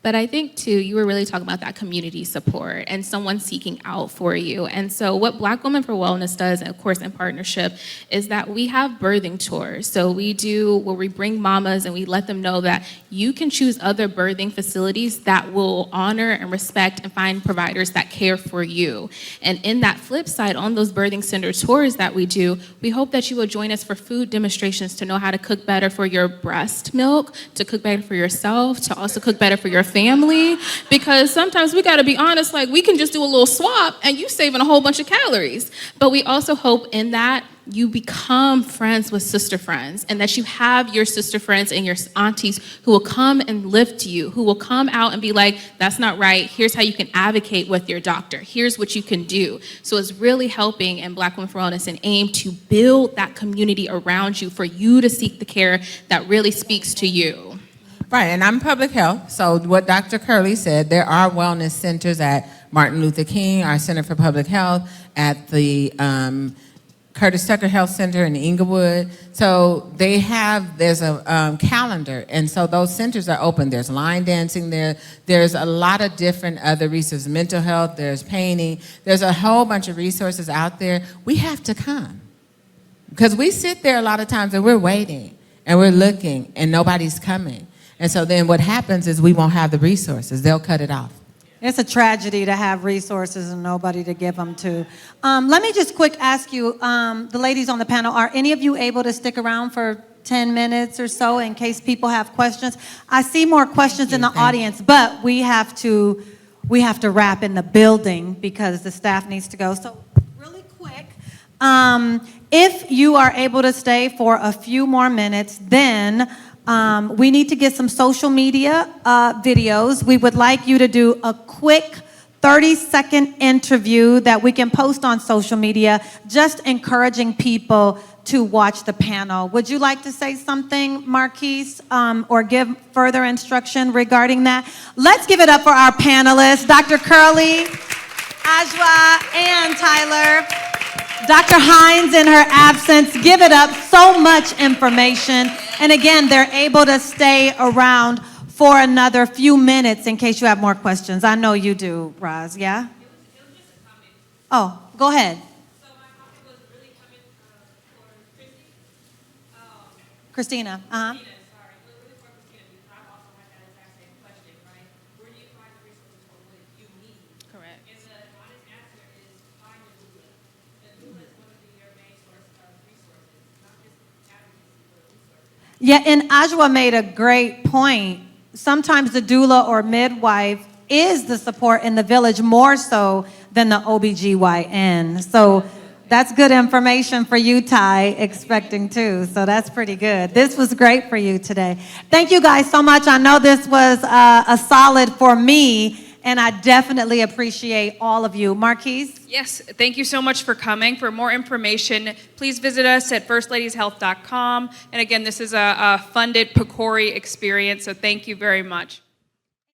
But I think, too, you were really talking about that community support and someone seeking out for you. And so what Black Women for Wellness does, and of course in partnership, is that we have birthing tours. So we do where we bring mamas and we let them know that you can choose other birthing facilities that will honor and respect and find providers that care for you. And in that flip side, on those birthing center tours that we do, we hope that you will join us for food demonstrations to know how to cook better for your breast milk, to cook better for yourself, to also cook better for your family, because sometimes we got to be honest, like we can just do a little swap and you saving a whole bunch of calories. But we also hope in that you become friends with sister friends, and that you have your sister friends and your aunties who will come and lift you, who will come out and be like, that's not right, here's how you can advocate with your doctor, here's what you can do. So it's really helping in Black Women for Wellness and aim to build that community around you for you to seek the care that really speaks to you. Right, and I'm public health, so what Dr. Curley said, there are wellness centers at Martin Luther King, our Center for Public Health, at the Curtis Tucker Health Center in Inglewood. So there's a calendar, and so those centers are open. There's line dancing there. There's a lot of different other resources, mental health, there's painting. There's a whole bunch of resources out there. We have to come, because we sit there a lot of times and we're waiting, and we're looking, and nobody's coming. And so then what happens is we won't have the resources. They'll cut it off. It's a tragedy to have resources and nobody to give them to. Let me just quick ask you, the ladies on the panel, are any of you able to stick around for 10 minutes or so in case people have questions? I see more questions in the audience, but we have to wrap in the building because the staff needs to go. So really quick, if you are able to stay for a few more minutes, then we need to get some social media videos. We would like you to do a quick 30-second interview that we can post on social media, just encouraging people to watch the panel. Would you like to say something, Marquise, or give further instruction regarding that? Let's give it up for our panelists, Dr. Curley, Ajwa, and Tyler. Dr. Hines, in her absence, give it up. So much information. And again, they're able to stay around for another few minutes in case you have more questions. I know you do, Roz, yeah? Oh, go ahead. So my comment was really coming for Christy. Christina, uh-huh. Really for Christina, because I also had that exact same question, right? Where do you find the resources for what you need? Correct. And the honest answer is find a doula. The doula is going to be your main source of resources, not just advocacy, but resources. Yeah, and Ajwa made a great point. Sometimes the doula or midwife is the support in the village more so than the OBGYN. So that's good information for you, Ty, expecting too. So that's pretty good. This was great for you today. Thank you guys so much. I know this was a solid for me, and I definitely appreciate all of you. Marquise? Yes, thank you so much for coming. For more information, please visit us at firstladieshealth.com. And again, this is a funded PCORI experience, so thank you very much.